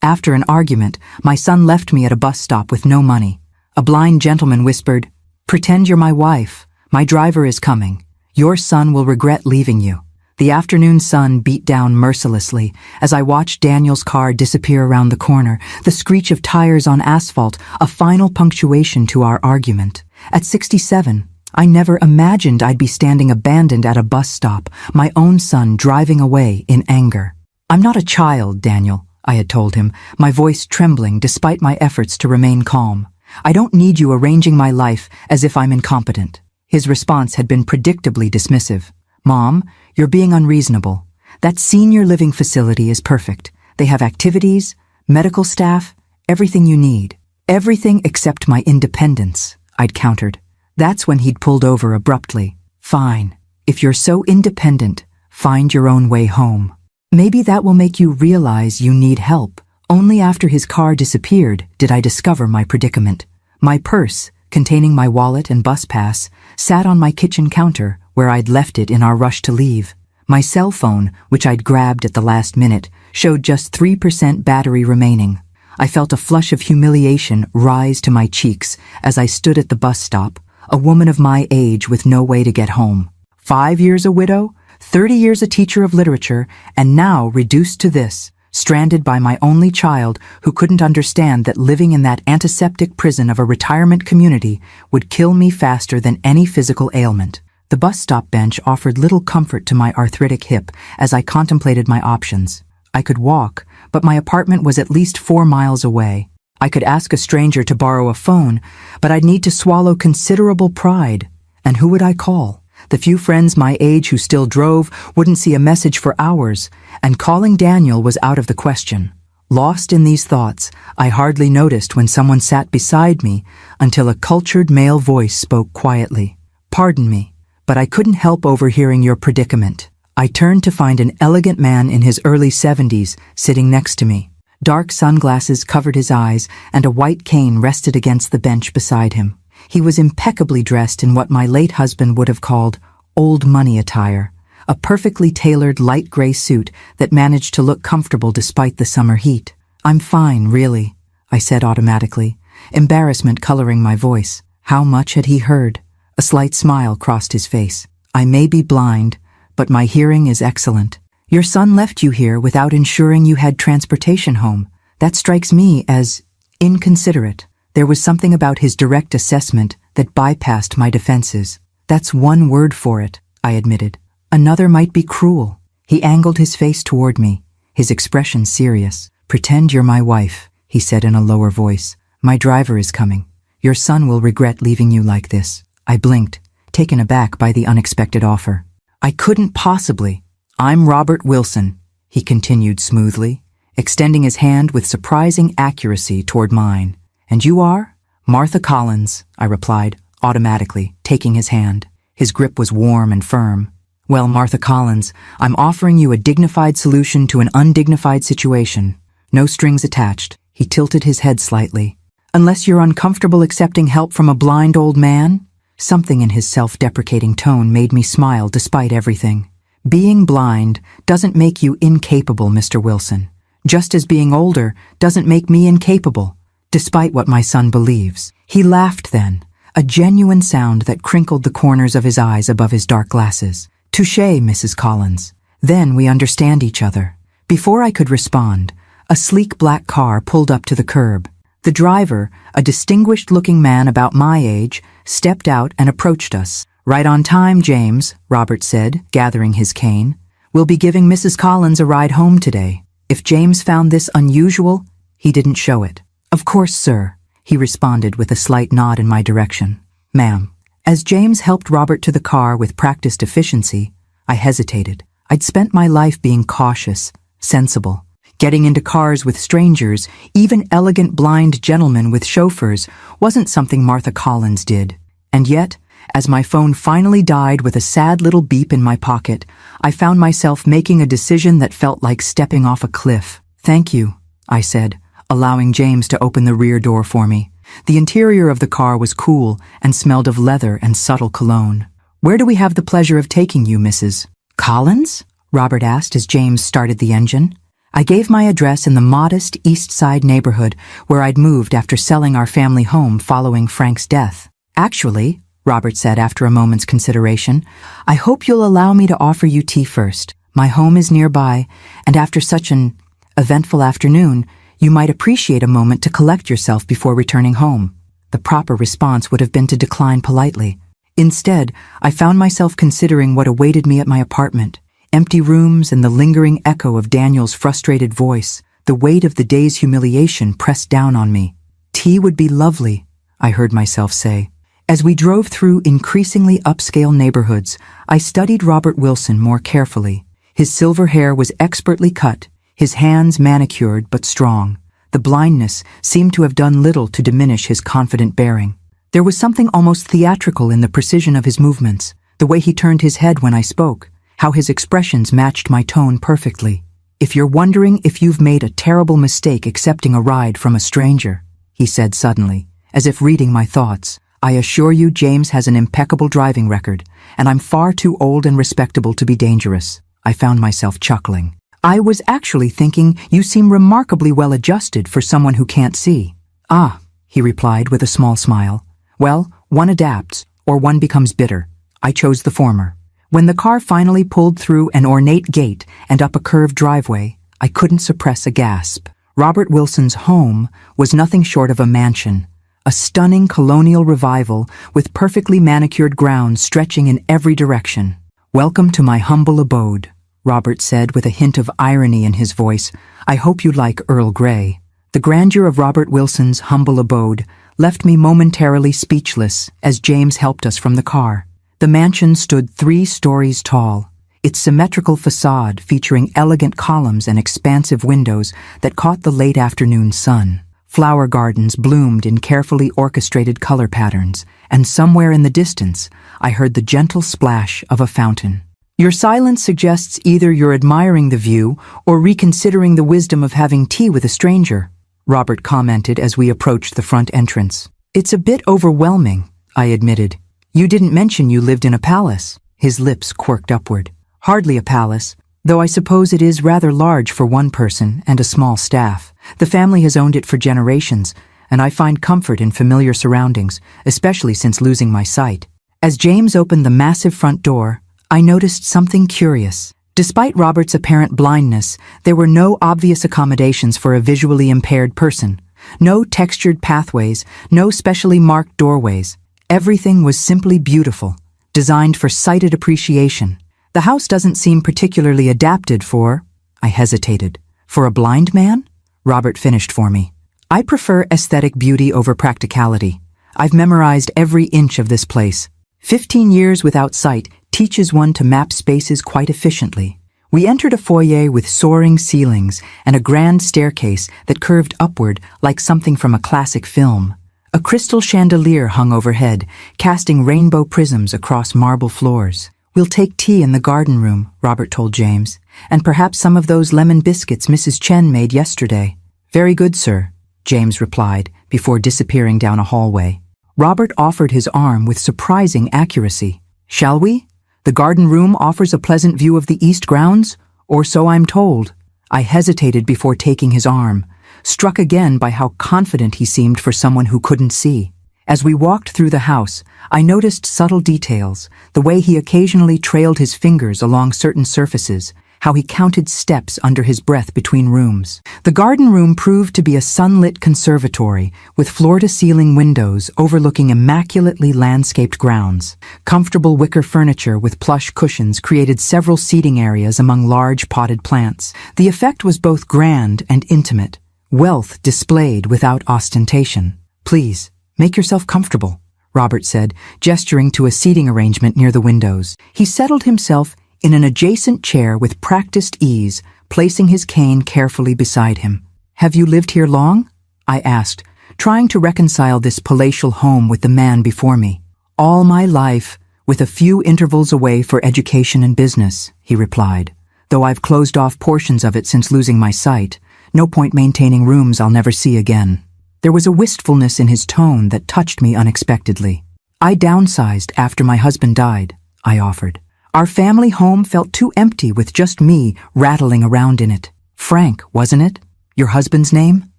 After an argument, my son left me at a bus stop with no money. A blind gentleman whispered, "Pretend you're my wife. My driver is coming. Your son will regret leaving you." The afternoon sun beat down mercilessly as I watched Daniel's car disappear around the corner, the screech of tires on asphalt, a final punctuation to our argument. At 67, I never imagined I'd be standing abandoned at a bus stop, my own son driving away in anger. "I'm not a child, Daniel," I had told him, my voice trembling despite my efforts to remain calm. "I don't need you arranging my life as if I'm incompetent." His response had been predictably dismissive. "Mom, you're being unreasonable. That senior living facility is perfect. They have activities, medical staff, everything you need. Everything except my independence," I'd countered. That's when he'd pulled over abruptly. "Fine. If you're so independent, find your own way home. Maybe that will make you realize you need help." Only after his car disappeared did I discover my predicament. My purse, containing my wallet and bus pass, sat on my kitchen counter where I'd left it in our rush to leave. My cell phone, which I'd grabbed at the last minute, showed just 3% battery remaining. I felt a flush of humiliation rise to my cheeks as I stood at the bus stop, a woman of my age with no way to get home. 5 years a widow, 30 years a teacher of literature, and now reduced to this, stranded by my only child who couldn't understand that living in that antiseptic prison of a retirement community would kill me faster than any physical ailment. The bus stop bench offered little comfort to my arthritic hip as I contemplated my options. I could walk, but my apartment was at least 4 miles away. I could ask a stranger to borrow a phone, but I'd need to swallow considerable pride. And who would I call? The few friends my age who still drove wouldn't see a message for hours, and calling Daniel was out of the question. Lost in these thoughts, I hardly noticed when someone sat beside me until a cultured male voice spoke quietly. "Pardon me, but I couldn't help overhearing your predicament." I turned to find an elegant man in his early 70s sitting next to me. Dark sunglasses covered his eyes, and a white cane rested against the bench beside him. He was impeccably dressed in what my late husband would have called old money attire, a perfectly tailored light gray suit that managed to look comfortable despite the summer heat. "I'm fine, really," I said automatically, embarrassment coloring my voice. How much had he heard? A slight smile crossed his face. "I may be blind, but my hearing is excellent. Your son left you here without ensuring you had transportation home. That strikes me as inconsiderate." There was something about his direct assessment that bypassed my defenses. "That's one word for it," I admitted. "Another might be cruel." He angled his face toward me, his expression serious. "Pretend you're my wife," he said in a lower voice. "My driver is coming. Your son will regret leaving you like this." I blinked, taken aback by the unexpected offer. "I couldn't possibly." "I'm Robert Wilson," he continued smoothly, extending his hand with surprising accuracy toward mine. "And you are?" "Martha Collins," I replied, automatically, taking his hand. His grip was warm and firm. "Well, Martha Collins, I'm offering you a dignified solution to an undignified situation. No strings attached." He tilted his head slightly. "Unless you're uncomfortable accepting help from a blind old man?" Something in his self-deprecating tone made me smile despite everything. "Being blind doesn't make you incapable, Mr. Wilson. Just as being older doesn't make me incapable, despite what my son believes." He laughed then, a genuine sound that crinkled the corners of his eyes above his dark glasses. "Touché, Mrs. Collins. Then we understand each other." Before I could respond, a sleek black car pulled up to the curb. The driver, a distinguished-looking man about my age, stepped out and approached us. "Right on time, James," Robert said, gathering his cane. "We'll be giving Mrs. Collins a ride home today." If James found this unusual, he didn't show it. "Of course, sir," he responded with a slight nod in my direction. "Ma'am." As James helped Robert to the car with practiced efficiency, I hesitated. I'd spent my life being cautious, sensible. Getting into cars with strangers, even elegant blind gentlemen with chauffeurs, wasn't something Martha Collins did. And yet, as my phone finally died with a sad little beep in my pocket, I found myself making a decision that felt like stepping off a cliff. "Thank you," I said, allowing James to open the rear door for me. The interior of the car was cool and smelled of leather and subtle cologne. "Where do we have the pleasure of taking you, Mrs. Collins?" Robert asked as James started the engine. I gave my address in the modest East Side neighborhood where I'd moved after selling our family home following Frank's death. "Actually," Robert said after a moment's consideration, "I hope you'll allow me to offer you tea first. My home is nearby, and after such an eventful afternoon, you might appreciate a moment to collect yourself before returning home." The proper response would have been to decline politely. Instead, I found myself considering what awaited me at my apartment. Empty rooms and the lingering echo of Daniel's frustrated voice, the weight of the day's humiliation pressed down on me. "Tea would be lovely," I heard myself say. As we drove through increasingly upscale neighborhoods, I studied Robert Wilson more carefully. His silver hair was expertly cut, his hands manicured but strong. The blindness seemed to have done little to diminish his confident bearing. There was something almost theatrical in the precision of his movements, the way he turned his head when I spoke, how his expressions matched my tone perfectly. "If you're wondering if you've made a terrible mistake accepting a ride from a stranger," he said suddenly, as if reading my thoughts, "I assure you James has an impeccable driving record, and I'm far too old and respectable to be dangerous." I found myself chuckling. "I was actually thinking you seem remarkably well adjusted for someone who can't see." "Ah," he replied with a small smile. "Well, one adapts, or one becomes bitter. I chose the former." When the car finally pulled through an ornate gate and up a curved driveway, I couldn't suppress a gasp. Robert Wilson's home was nothing short of a mansion, a stunning colonial revival with perfectly manicured grounds stretching in every direction. "Welcome to my humble abode," Robert said with a hint of irony in his voice. "I hope you like Earl Grey." The grandeur of Robert Wilson's humble abode left me momentarily speechless as James helped us from the car. The mansion stood 3 stories tall, its symmetrical facade featuring elegant columns and expansive windows that caught the late afternoon sun. Flower gardens bloomed in carefully orchestrated color patterns, and somewhere in the distance, I heard the gentle splash of a fountain. "Your silence suggests either you're admiring the view or reconsidering the wisdom of having tea with a stranger," Robert commented as we approached the front entrance. "It's a bit overwhelming," I admitted. "You didn't mention you lived in a palace." His lips quirked upward. "Hardly a palace, though I suppose it is rather large for one person and a small staff. The family has owned it for generations, and I find comfort in familiar surroundings, especially since losing my sight." As James opened the massive front door, I noticed something curious. Despite Robert's apparent blindness, there were no obvious accommodations for a visually impaired person. No textured pathways, no specially marked doorways. Everything was simply beautiful, designed for sighted appreciation. "The house doesn't seem particularly adapted for—" I hesitated. "For a blind man?" Robert finished for me. "I prefer aesthetic beauty over practicality. I've memorized every inch of this place. 15 years without sight teaches one to map spaces quite efficiently." We entered a foyer with soaring ceilings and a grand staircase that curved upward like something from a classic film. A crystal chandelier hung overhead, casting rainbow prisms across marble floors. "We'll take tea in the garden room," Robert told James, "and perhaps some of those lemon biscuits Mrs. Chen made yesterday." "Very good, sir," James replied, before disappearing down a hallway. Robert offered his arm with surprising accuracy. "Shall we? The garden room offers a pleasant view of the east grounds, or so I'm told." I hesitated before taking his arm, struck again by how confident he seemed for someone who couldn't see. As we walked through the house, I noticed subtle details, the way he occasionally trailed his fingers along certain surfaces, how he counted steps under his breath between rooms. The garden room proved to be a sunlit conservatory with floor-to-ceiling windows overlooking immaculately landscaped grounds. Comfortable wicker furniture with plush cushions created several seating areas among large potted plants. The effect was both grand and intimate, wealth displayed without ostentation. "Please, make yourself comfortable," Robert said, gesturing to a seating arrangement near the windows. He settled himself in an adjacent chair with practiced ease, placing his cane carefully beside him. "Have you lived here long?" I asked, trying to reconcile this palatial home with the man before me. "All my life, with a few intervals away for education and business," he replied. "Though I've closed off portions of it since losing my sight, no point maintaining rooms I'll never see again." There was a wistfulness in his tone that touched me unexpectedly. "I downsized after my husband died," I offered. "Our family home felt too empty with just me rattling around in it." Frank, wasn't it? Your husband's name?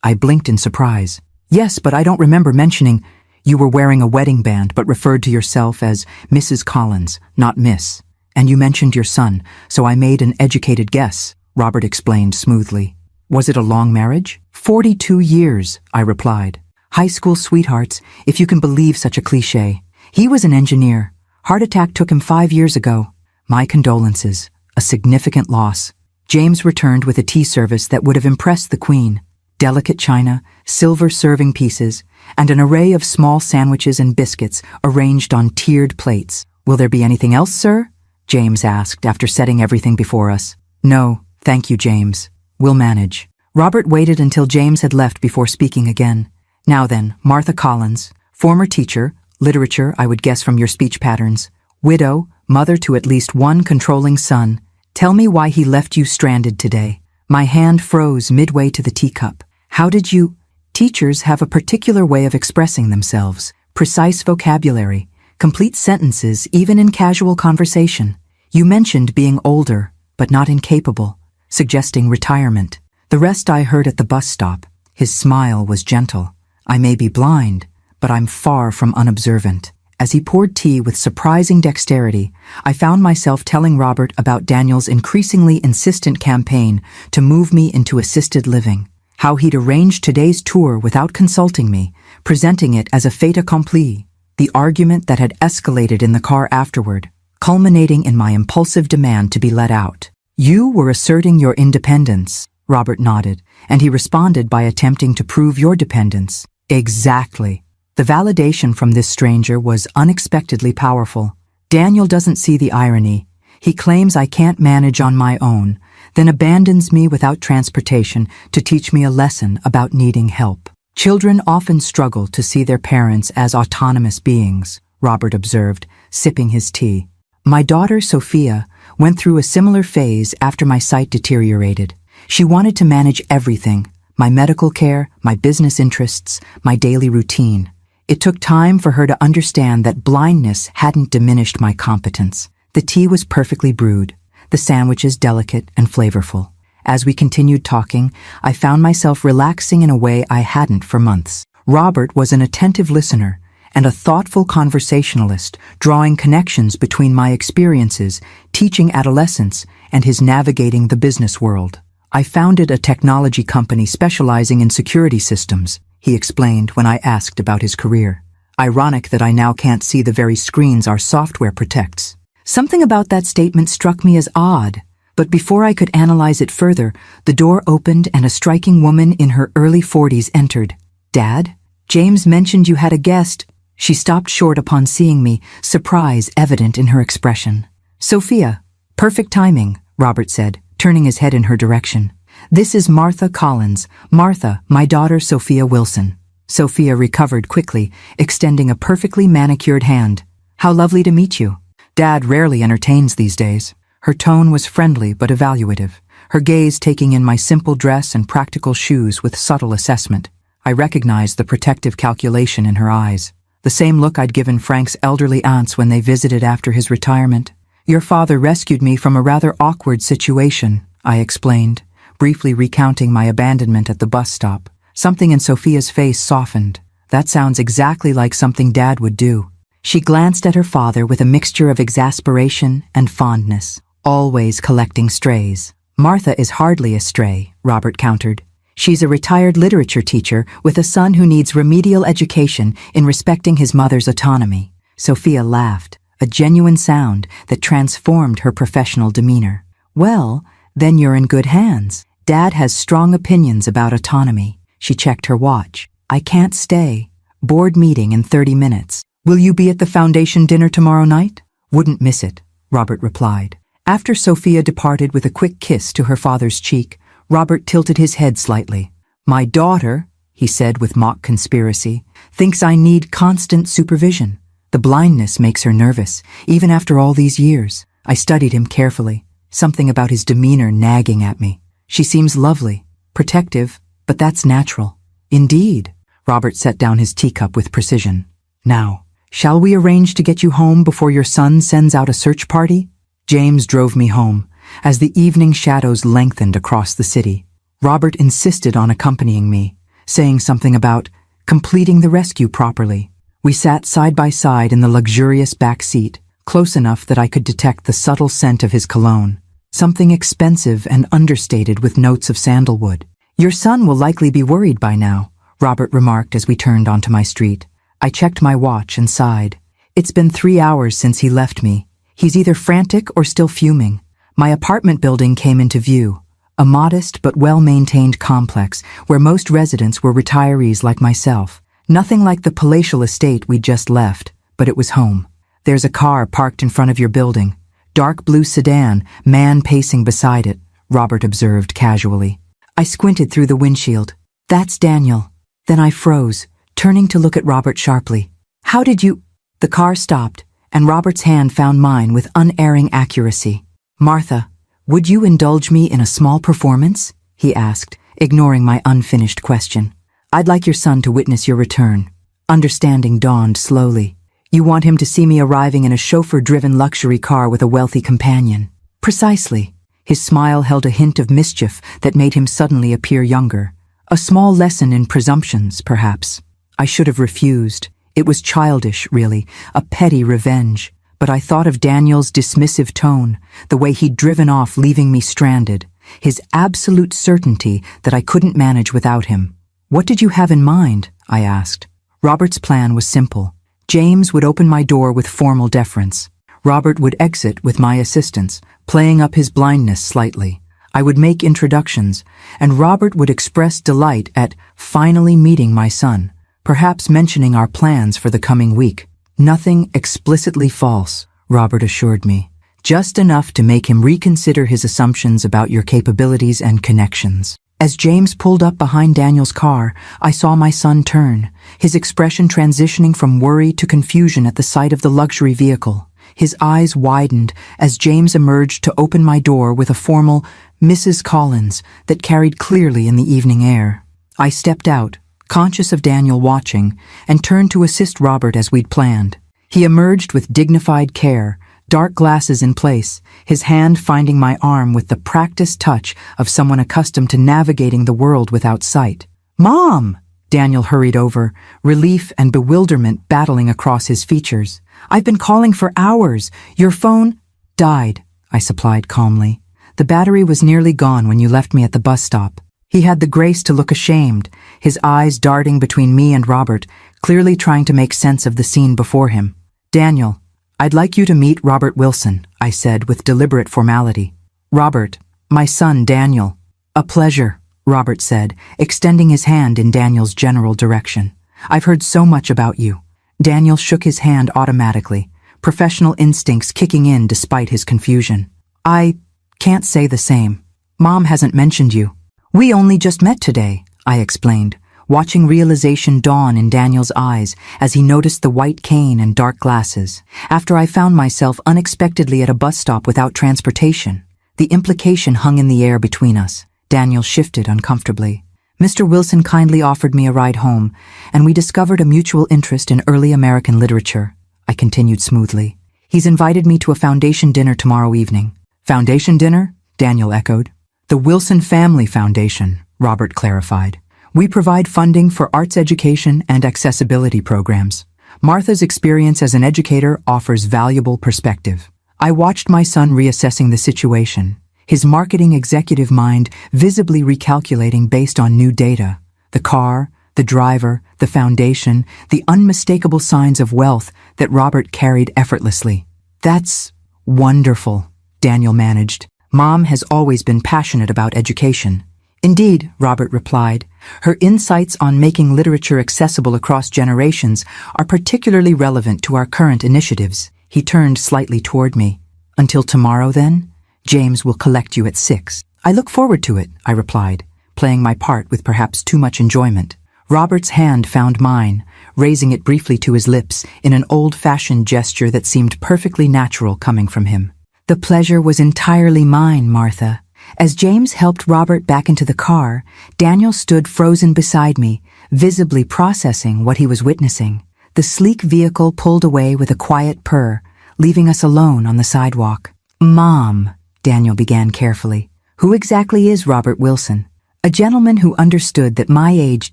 I blinked in surprise. Yes, but I don't remember mentioning you were wearing a wedding band but referred to yourself as Mrs. Collins, not Miss. And you mentioned your son, so I made an educated guess, Robert explained smoothly. Was it a long marriage? 42 years, I replied. High school sweethearts, if you can believe such a cliché. He was an engineer. Heart attack took him 5 years ago. My condolences. A significant loss. James returned with a tea service that would have impressed the Queen. Delicate china, silver serving pieces, and an array of small sandwiches and biscuits arranged on tiered plates. Will there be anything else, sir? James asked after setting everything before us. No, thank you, James. We'll manage. Robert waited until James had left before speaking again. Now then, Martha Collins, former teacher, literature, I would guess from your speech patterns, widow, mother to at least one controlling son. Tell me why he left you stranded today. My hand froze midway to the teacup. How did you? Teachers have a particular way of expressing themselves, precise vocabulary, complete sentences even in casual conversation. You mentioned being older, but not incapable, suggesting retirement. The rest I heard at the bus stop. His smile was gentle. I may be blind, but I'm far from unobservant. As he poured tea with surprising dexterity, I found myself telling Robert about Daniel's increasingly insistent campaign to move me into assisted living, how he'd arranged today's tour without consulting me, presenting it as a fait accompli, the argument that had escalated in the car afterward, culminating in my impulsive demand to be let out. You were asserting your independence, Robert nodded, and he responded by attempting to prove your dependence. Exactly. The validation from this stranger was unexpectedly powerful. Daniel doesn't see the irony. He claims I can't manage on my own, then abandons me without transportation to teach me a lesson about needing help. Children often struggle to see their parents as autonomous beings, Robert observed, sipping his tea. My daughter, Sophia, went through a similar phase after my sight deteriorated. She wanted to manage everything, my medical care, my business interests, my daily routine. It took time for her to understand that blindness hadn't diminished my competence. The tea was perfectly brewed, the sandwiches delicate and flavorful. As we continued talking, I found myself relaxing in a way I hadn't for months. Robert was an attentive listener and a thoughtful conversationalist, drawing connections between my experiences teaching adolescents and his navigating the business world. I founded a technology company specializing in security systems, he explained when I asked about his career. Ironic that I now can't see the very screens our software protects. Something about that statement struck me as odd, but before I could analyze it further, the door opened and a striking woman in her early 40s entered. Dad? James mentioned you had a guest. She stopped short upon seeing me, surprise evident in her expression. Sophia. Perfect timing, Robert said, turning his head in her direction. This is Martha Collins. Martha, my daughter Sophia Wilson. Sophia recovered quickly, extending a perfectly manicured hand. How lovely to meet you. Dad rarely entertains these days. Her tone was friendly but evaluative, her gaze taking in my simple dress and practical shoes with subtle assessment. I recognized the protective calculation in her eyes, the same look I'd given Frank's elderly aunts when they visited after his retirement. Your father rescued me from a rather awkward situation, I explained, briefly recounting my abandonment at the bus stop. Something in Sophia's face softened. That sounds exactly like something Dad would do. She glanced at her father with a mixture of exasperation and fondness, always collecting strays. Martha is hardly a stray, Robert countered. She's a retired literature teacher with a son who needs remedial education in respecting his mother's autonomy. Sophia laughed, a genuine sound that transformed her professional demeanor. Well, then you're in good hands. Dad has strong opinions about autonomy. She checked her watch. I can't stay. Board meeting in 30 minutes. Will you be at the foundation dinner tomorrow night? Wouldn't miss it, Robert replied. After Sophia departed with a quick kiss to her father's cheek, Robert tilted his head slightly. My daughter, he said with mock conspiracy, thinks I need constant supervision. The blindness makes her nervous, even after all these years. I studied him carefully, something about his demeanor nagging at me. She seems lovely, protective, but that's natural. Indeed, Robert set down his teacup with precision. Now, shall we arrange to get you home before your son sends out a search party? James drove me home, as the evening shadows lengthened across the city. Robert insisted on accompanying me, saying something about completing the rescue properly. We sat side by side in the luxurious back seat, close enough that I could detect the subtle scent of his cologne, something expensive and understated with notes of sandalwood. "Your son will likely be worried by now," Robert remarked as we turned onto my street. I checked my watch and sighed. It's been 3 hours since he left me. He's either frantic or still fuming. My apartment building came into view, a modest but well-maintained complex where most residents were retirees like myself. Nothing like the palatial estate we'd just left, but it was home. "There's a car parked in front of your building. Dark blue sedan, man pacing beside it," Robert observed casually. I squinted through the windshield. "That's Daniel." Then I froze, turning to look at Robert sharply. "How did you—" The car stopped, and Robert's hand found mine with unerring accuracy. "Martha, would you indulge me in a small performance?" he asked, ignoring my unfinished question. "I'd like your son to witness your return." Understanding dawned slowly. "You want him to see me arriving in a chauffeur-driven luxury car with a wealthy companion." "Precisely." His smile held a hint of mischief that made him suddenly appear younger. A small lesson in presumptions, perhaps. I should have refused. It was childish, really, a petty revenge. But I thought of Daniel's dismissive tone, the way he'd driven off leaving me stranded, his absolute certainty that I couldn't manage without him. "What did you have in mind?" I asked. Robert's plan was simple. James would open my door with formal deference. Robert would exit with my assistance, playing up his blindness slightly. I would make introductions, and Robert would express delight at finally meeting my son, perhaps mentioning our plans for the coming week. "Nothing explicitly false," Robert assured me. "Just enough to make him reconsider his assumptions about your capabilities and connections." As James pulled up behind Daniel's car, I saw my son turn, his expression transitioning from worry to confusion at the sight of the luxury vehicle. His eyes widened as James emerged to open my door with a formal "Mrs. Collins" that carried clearly in the evening air. I stepped out, conscious of Daniel watching, and turned to assist Robert as we'd planned. He emerged with dignified care, dark glasses in place, his hand finding my arm with the practiced touch of someone accustomed to navigating the world without sight. "Mom!" Daniel hurried over, relief and bewilderment battling across his features. "I've been calling for hours. Your phone—" "Died," I supplied calmly. "The battery was nearly gone when you left me at the bus stop." He had the grace to look ashamed, his eyes darting between me and Robert, clearly trying to make sense of the scene before him. "Daniel, I'd like you to meet Robert Wilson," I said with deliberate formality. "Robert, my son Daniel." "A pleasure," Robert said, extending his hand in Daniel's general direction. "I've heard so much about you." Daniel shook his hand automatically, professional instincts kicking in despite his confusion. "I can't say the same. Mom hasn't mentioned you." "We only just met today," I explained, watching realization dawn in Daniel's eyes as he noticed the white cane and dark glasses, after I found myself unexpectedly at a bus stop without transportation. The implication hung in the air between us. Daniel shifted uncomfortably. "Mr. Wilson kindly offered me a ride home, and we discovered a mutual interest in early American literature," I continued smoothly. "He's invited me to a foundation dinner tomorrow evening." "Foundation dinner?" Daniel echoed. "The Wilson Family Foundation," Robert clarified. "We provide funding for arts education and accessibility programs. Martha's experience as an educator offers valuable perspective." I watched my son reassessing the situation, his marketing executive mind visibly recalculating based on new data. The car, the driver, the foundation, the unmistakable signs of wealth that Robert carried effortlessly. "That's wonderful," Daniel managed. "Mom has always been passionate about education." "Indeed," Robert replied. "Her insights on making literature accessible across generations are particularly relevant to our current initiatives." He turned slightly toward me. "Until tomorrow, then? James will collect you at 6. "I look forward to it," I replied, playing my part with perhaps too much enjoyment. Robert's hand found mine, raising it briefly to his lips in an old-fashioned gesture that seemed perfectly natural coming from him. "The pleasure was entirely mine, Martha." As James helped Robert back into the car, Daniel stood frozen beside me, visibly processing what he was witnessing. The sleek vehicle pulled away with a quiet purr, leaving us alone on the sidewalk. "Mom," Daniel began carefully. Who exactly is Robert Wilson? A gentleman who understood that my age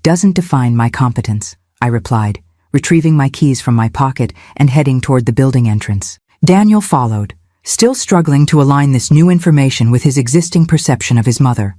doesn't define my competence, I replied, retrieving my keys from my pocket and heading toward the building entrance. Daniel followed, still struggling to align this new information with his existing perception of his mother.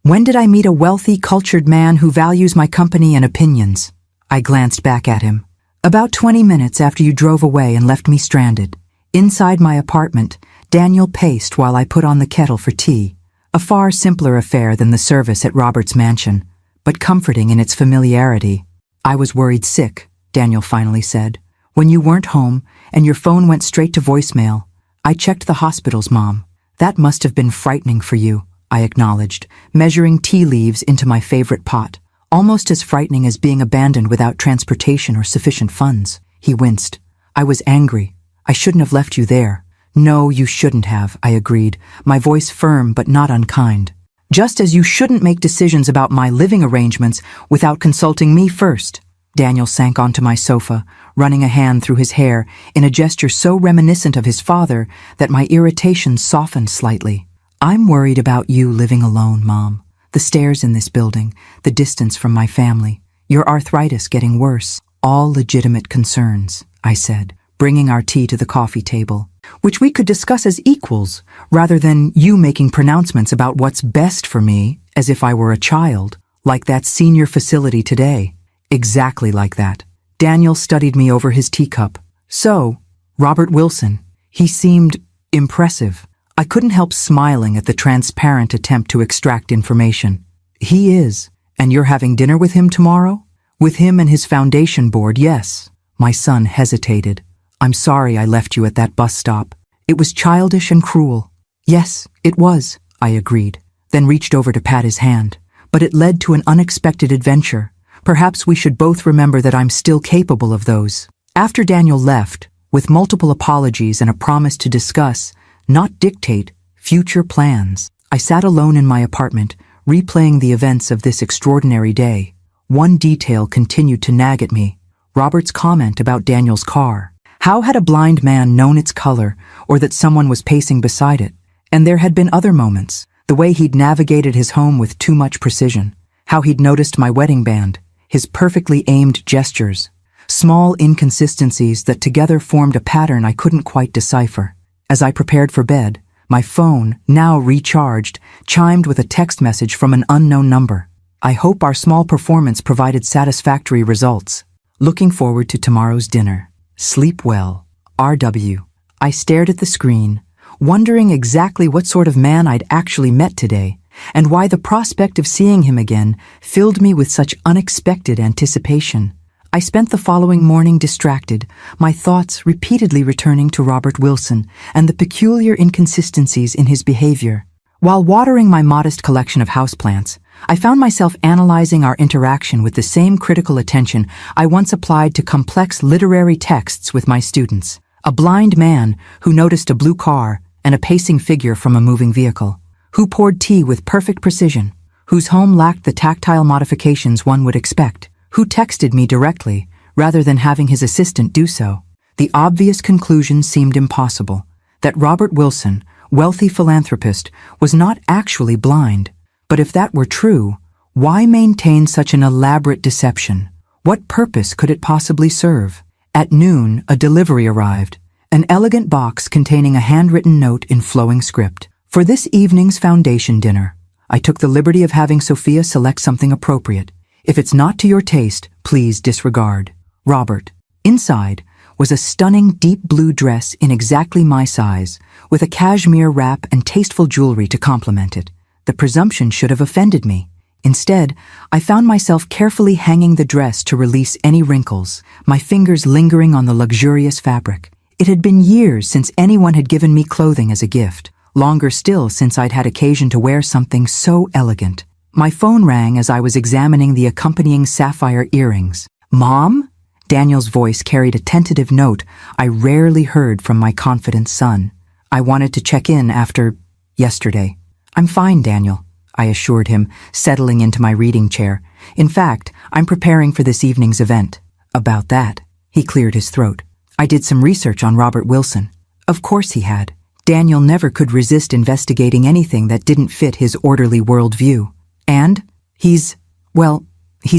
When did I meet a wealthy, cultured man who values my company and opinions? I glanced back at him. About 20 minutes after you drove away and left me stranded. Inside my apartment, Daniel paced while I put on the kettle for tea. A far simpler affair than the service at Robert's mansion, but comforting in its familiarity. I was worried sick, Daniel finally said. When you weren't home and your phone went straight to voicemail, I checked the hospital's mom. That must have been frightening for you, I acknowledged, measuring tea leaves into my favorite pot. Almost as frightening as being abandoned without transportation or sufficient funds. He winced. I was angry. I shouldn't have left you there. No, you shouldn't have, I agreed, my voice firm but not unkind. Just as you shouldn't make decisions about my living arrangements without consulting me first. Daniel sank onto my sofa, running a hand through his hair in a gesture so reminiscent of his father that my irritation softened slightly. I'm worried about you living alone, Mom. The stairs in this building, the distance from my family, your arthritis getting worse, all legitimate concerns, I said, bringing our tea to the coffee table, which we could discuss as equals, rather than you making pronouncements about what's best for me as if I were a child, like that senior facility today. Exactly like that. Daniel studied me over his teacup. So, Robert Wilson, he seemed impressive. I couldn't help smiling at the transparent attempt to extract information. He is. And you're having dinner with him tomorrow? With him and his foundation board, yes. My son hesitated. I'm sorry I left you at that bus stop. It was childish and cruel. Yes, it was, I agreed, then reached over to pat his hand. But it led to an unexpected adventure. Perhaps we should both remember that I'm still capable of those. After Daniel left, with multiple apologies and a promise to discuss, not dictate, future plans, I sat alone in my apartment, replaying the events of this extraordinary day. One detail continued to nag at me. Robert's comment about Daniel's car. How had a blind man known its color, or that someone was pacing beside it? And there had been other moments. The way he'd navigated his home with too much precision. How he'd noticed my wedding band. His perfectly aimed gestures. Small inconsistencies that together formed a pattern I couldn't quite decipher. As I prepared for bed, my phone, now recharged, chimed with a text message from an unknown number. I hope our small performance provided satisfactory results. Looking forward to tomorrow's dinner. Sleep well. RW. I stared at the screen, wondering exactly what sort of man I'd actually met today, and why the prospect of seeing him again filled me with such unexpected anticipation. I spent the following morning distracted, my thoughts repeatedly returning to Robert Wilson and the peculiar inconsistencies in his behavior. While watering my modest collection of houseplants, I found myself analyzing our interaction with the same critical attention I once applied to complex literary texts with my students. A blind man who noticed a blue car and a pacing figure from a moving vehicle, who poured tea with perfect precision, whose home lacked the tactile modifications one would expect, who texted me directly, rather than having his assistant do so. The obvious conclusion seemed impossible, that Robert Wilson, wealthy philanthropist, was not actually blind. But if that were true, why maintain such an elaborate deception? What purpose could it possibly serve? At noon, a delivery arrived, an elegant box containing a handwritten note in flowing script. For this evening's foundation dinner, I took the liberty of having Sophia select something appropriate. If it's not to your taste, please disregard. Robert. Inside was a stunning deep blue dress in exactly my size, with a cashmere wrap and tasteful jewelry to complement it. The presumption should have offended me. Instead, I found myself carefully hanging the dress to release any wrinkles, my fingers lingering on the luxurious fabric. It had been years since anyone had given me clothing as a gift, longer still since I'd had occasion to wear something so elegant. My phone rang as I was examining the accompanying sapphire earrings. Mom? Daniel's voice carried a tentative note I rarely heard from my confident son. I wanted to check in after yesterday. I'm fine, Daniel, I assured him, settling into my reading chair. In fact, I'm preparing for this evening's event. About that, he cleared his throat. I did some research on Robert Wilson. Of course he had. Daniel never could resist investigating anything that didn't fit his orderly worldview. And he's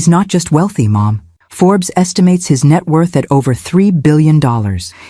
not just wealthy, Mom. Forbes estimates his net worth at over $3 billion.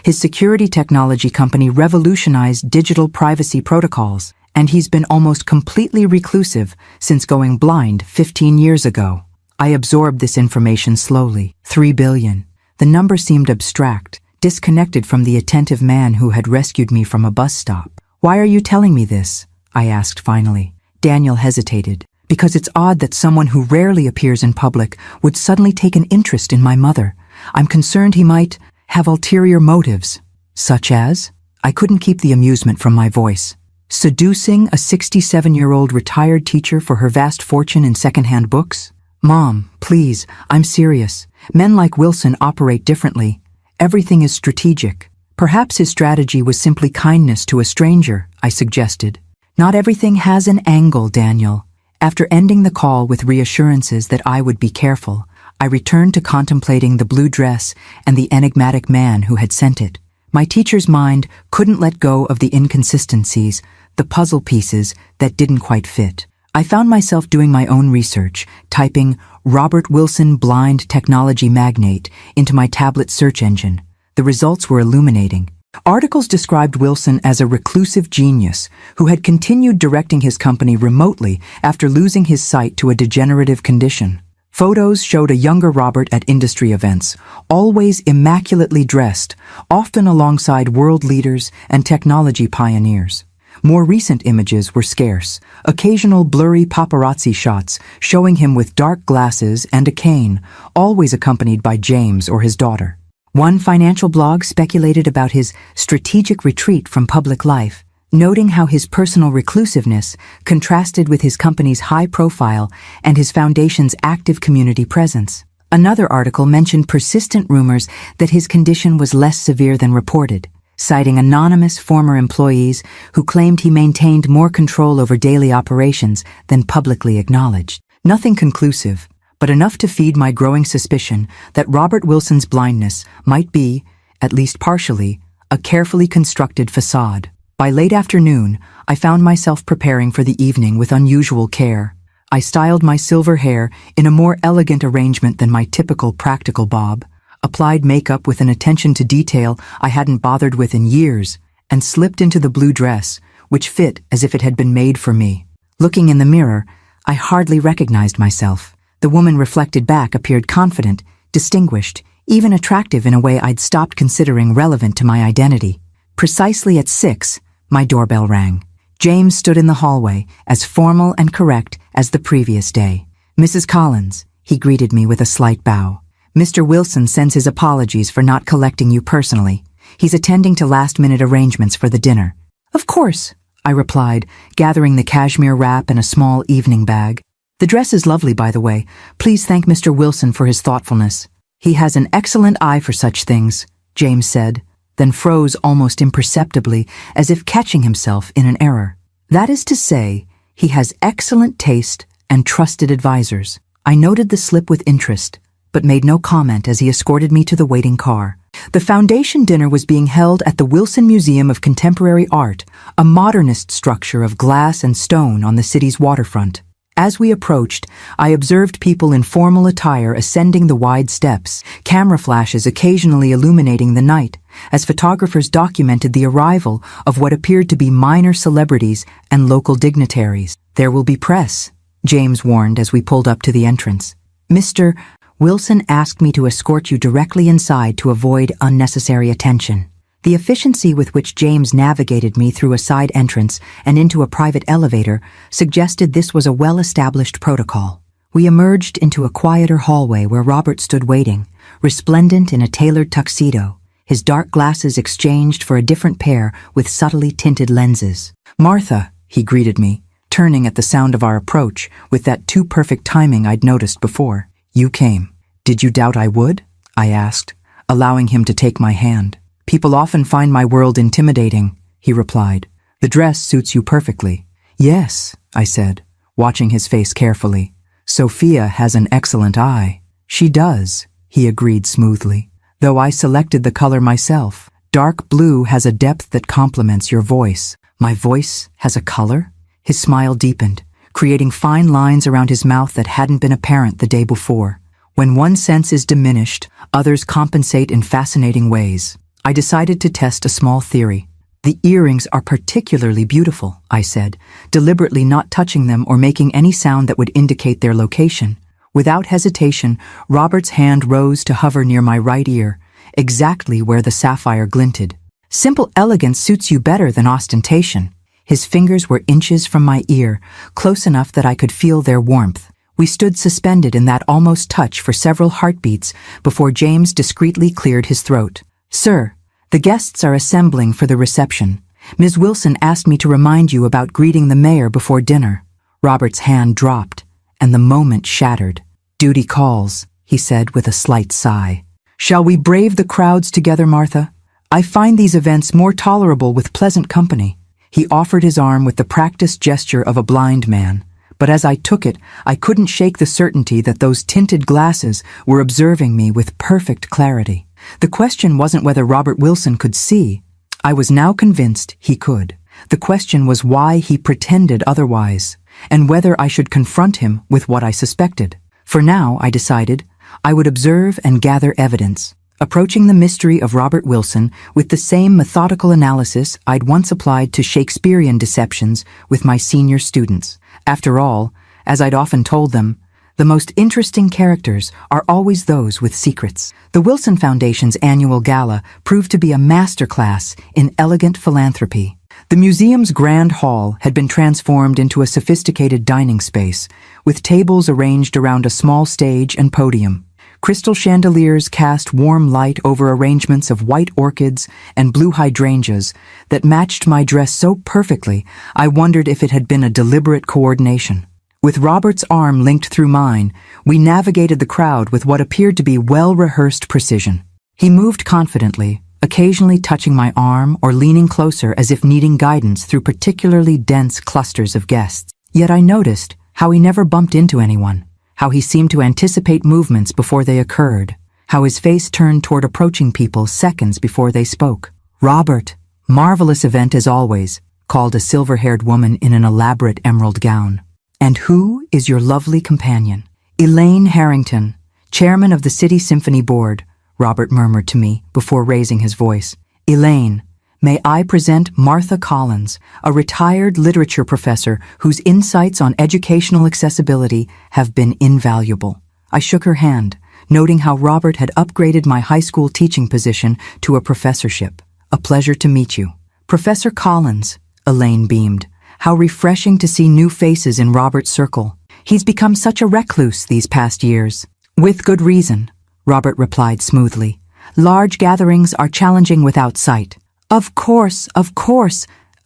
His security technology company revolutionized digital privacy protocols, and he's been almost completely reclusive since going blind 15 years ago. I absorbed this information slowly. 3 billion. The number seemed abstract, disconnected from the attentive man who had rescued me from a bus stop. Why are you telling me this? I asked finally. Daniel hesitated. Because it's odd that someone who rarely appears in public would suddenly take an interest in my mother. I'm concerned he might have ulterior motives. Such as? I couldn't keep the amusement from my voice. Seducing a 67-year-old retired teacher for her vast fortune in second-hand books? Mom, please, I'm serious. Men like Wilson operate differently. Everything is strategic. Perhaps his strategy was simply kindness to a stranger, I suggested. Not everything has an angle, Daniel. After ending the call with reassurances that I would be careful, I returned to contemplating the blue dress and the enigmatic man who had sent it. My teacher's mind couldn't let go of the inconsistencies, the puzzle pieces that didn't quite fit. I found myself doing my own research, typing Robert Wilson blind technology magnate into my tablet search engine. The results were illuminating. Articles described Wilson as a reclusive genius who had continued directing his company remotely after losing his sight to a degenerative condition. Photos showed a younger Robert at industry events, always immaculately dressed, often alongside world leaders and technology pioneers. More recent images were scarce, occasional blurry paparazzi shots showing him with dark glasses and a cane, always accompanied by James or his daughter. One financial blog speculated about his strategic retreat from public life, noting how his personal reclusiveness contrasted with his company's high profile and his foundation's active community presence. Another article mentioned persistent rumors that his condition was less severe than reported, citing anonymous former employees who claimed he maintained more control over daily operations than publicly acknowledged. Nothing conclusive, but enough to feed my growing suspicion that Robert Wilson's blindness might be, at least partially, a carefully constructed facade. By late afternoon, I found myself preparing for the evening with unusual care. I styled my silver hair in a more elegant arrangement than my typical practical bob, applied makeup with an attention to detail I hadn't bothered with in years, and slipped into the blue dress, which fit as if it had been made for me. Looking in the mirror, I hardly recognized myself. The woman reflected back appeared confident, distinguished, even attractive in a way I'd stopped considering relevant to my identity. Precisely at 6, my doorbell rang. James stood in the hallway, as formal and correct as the previous day. "Mrs. Collins," he greeted me with a slight bow. "Mr. Wilson sends his apologies for not collecting you personally. He's attending to last-minute arrangements for the dinner." "Of course," I replied, gathering the cashmere wrap and a small evening bag. "The dress is lovely, by the way. Please thank Mr. Wilson for his thoughtfulness." "He has an excellent eye for such things," James said, then froze almost imperceptibly as if catching himself in an error. "That is to say, he has excellent taste and trusted advisors." I noted the slip with interest, but made no comment as he escorted me to the waiting car. The foundation dinner was being held at the Wilson Museum of Contemporary Art, a modernist structure of glass and stone on the city's waterfront. As we approached, I observed people in formal attire ascending the wide steps, camera flashes occasionally illuminating the night, as photographers documented the arrival of what appeared to be minor celebrities and local dignitaries. "There will be press," James warned as we pulled up to the entrance. "Mr. Wilson asked me to escort you directly inside to avoid unnecessary attention." The efficiency with which James navigated me through a side entrance and into a private elevator suggested this was a well-established protocol. We emerged into a quieter hallway where Robert stood waiting, resplendent in a tailored tuxedo, his dark glasses exchanged for a different pair with subtly tinted lenses. "Martha," he greeted me, turning at the sound of our approach with that too-perfect timing I'd noticed before. "You came. Did you doubt I would?" I asked, allowing him to take my hand. "People often find my world intimidating," he replied. "The dress suits you perfectly." "Yes," I said, watching his face carefully. "Sophia has an excellent eye." "She does," he agreed smoothly, "though I selected the color myself." Dark blue has a depth that complements your voice. My voice has a color? His smile deepened, creating fine lines around his mouth that hadn't been apparent the day before. When one sense is diminished, others compensate in fascinating ways. I decided to test a small theory. The earrings are particularly beautiful, I said, deliberately not touching them or making any sound that would indicate their location. Without hesitation, Robert's hand rose to hover near my right ear, exactly where the sapphire glinted. Simple elegance suits you better than ostentation. His fingers were inches from my ear, close enough that I could feel their warmth. We stood suspended in that almost touch for several heartbeats before James discreetly cleared his throat. "Sir, the guests are assembling for the reception. Ms. Wilson asked me to remind you about greeting the mayor before dinner." Robert's hand dropped, and the moment shattered. "Duty calls," he said with a slight sigh. "Shall we brave the crowds together, Martha? I find these events more tolerable with pleasant company." He offered his arm with the practiced gesture of a blind man, but as I took it, I couldn't shake the certainty that those tinted glasses were observing me with perfect clarity. The question wasn't whether Robert Wilson could see. I was now convinced he could. The question was why he pretended otherwise, and whether I should confront him with what I suspected. For now, I decided, I would observe and gather evidence, approaching the mystery of Robert Wilson with the same methodical analysis I'd once applied to Shakespearean deceptions with my senior students. After all, as I'd often told them, the most interesting characters are always those with secrets. The Wilson Foundation's annual gala proved to be a masterclass in elegant philanthropy. The museum's grand hall had been transformed into a sophisticated dining space, with tables arranged around a small stage and podium. Crystal chandeliers cast warm light over arrangements of white orchids and blue hydrangeas that matched my dress so perfectly I wondered if it had been a deliberate coordination. With Robert's arm linked through mine, we navigated the crowd with what appeared to be well-rehearsed precision. He moved confidently, occasionally touching my arm or leaning closer as if needing guidance through particularly dense clusters of guests. Yet I noticed how he never bumped into anyone, how he seemed to anticipate movements before they occurred, how his face turned toward approaching people seconds before they spoke. "Robert, marvelous event as always," called a silver-haired woman in an elaborate emerald gown. "And who is your lovely companion?" "Elaine Harrington, chairman of the City Symphony Board," Robert murmured to me before raising his voice. "Elaine, may I present Martha Collins, a retired literature professor whose insights on educational accessibility have been invaluable." I shook her hand, noting how Robert had upgraded my high school teaching position to a professorship. "A pleasure to meet you." "Professor Collins," Elaine beamed. "How refreshing to see new faces in Robert's circle. He's become such a recluse these past years." "With good reason," Robert replied smoothly. "Large gatherings are challenging without sight." Of course,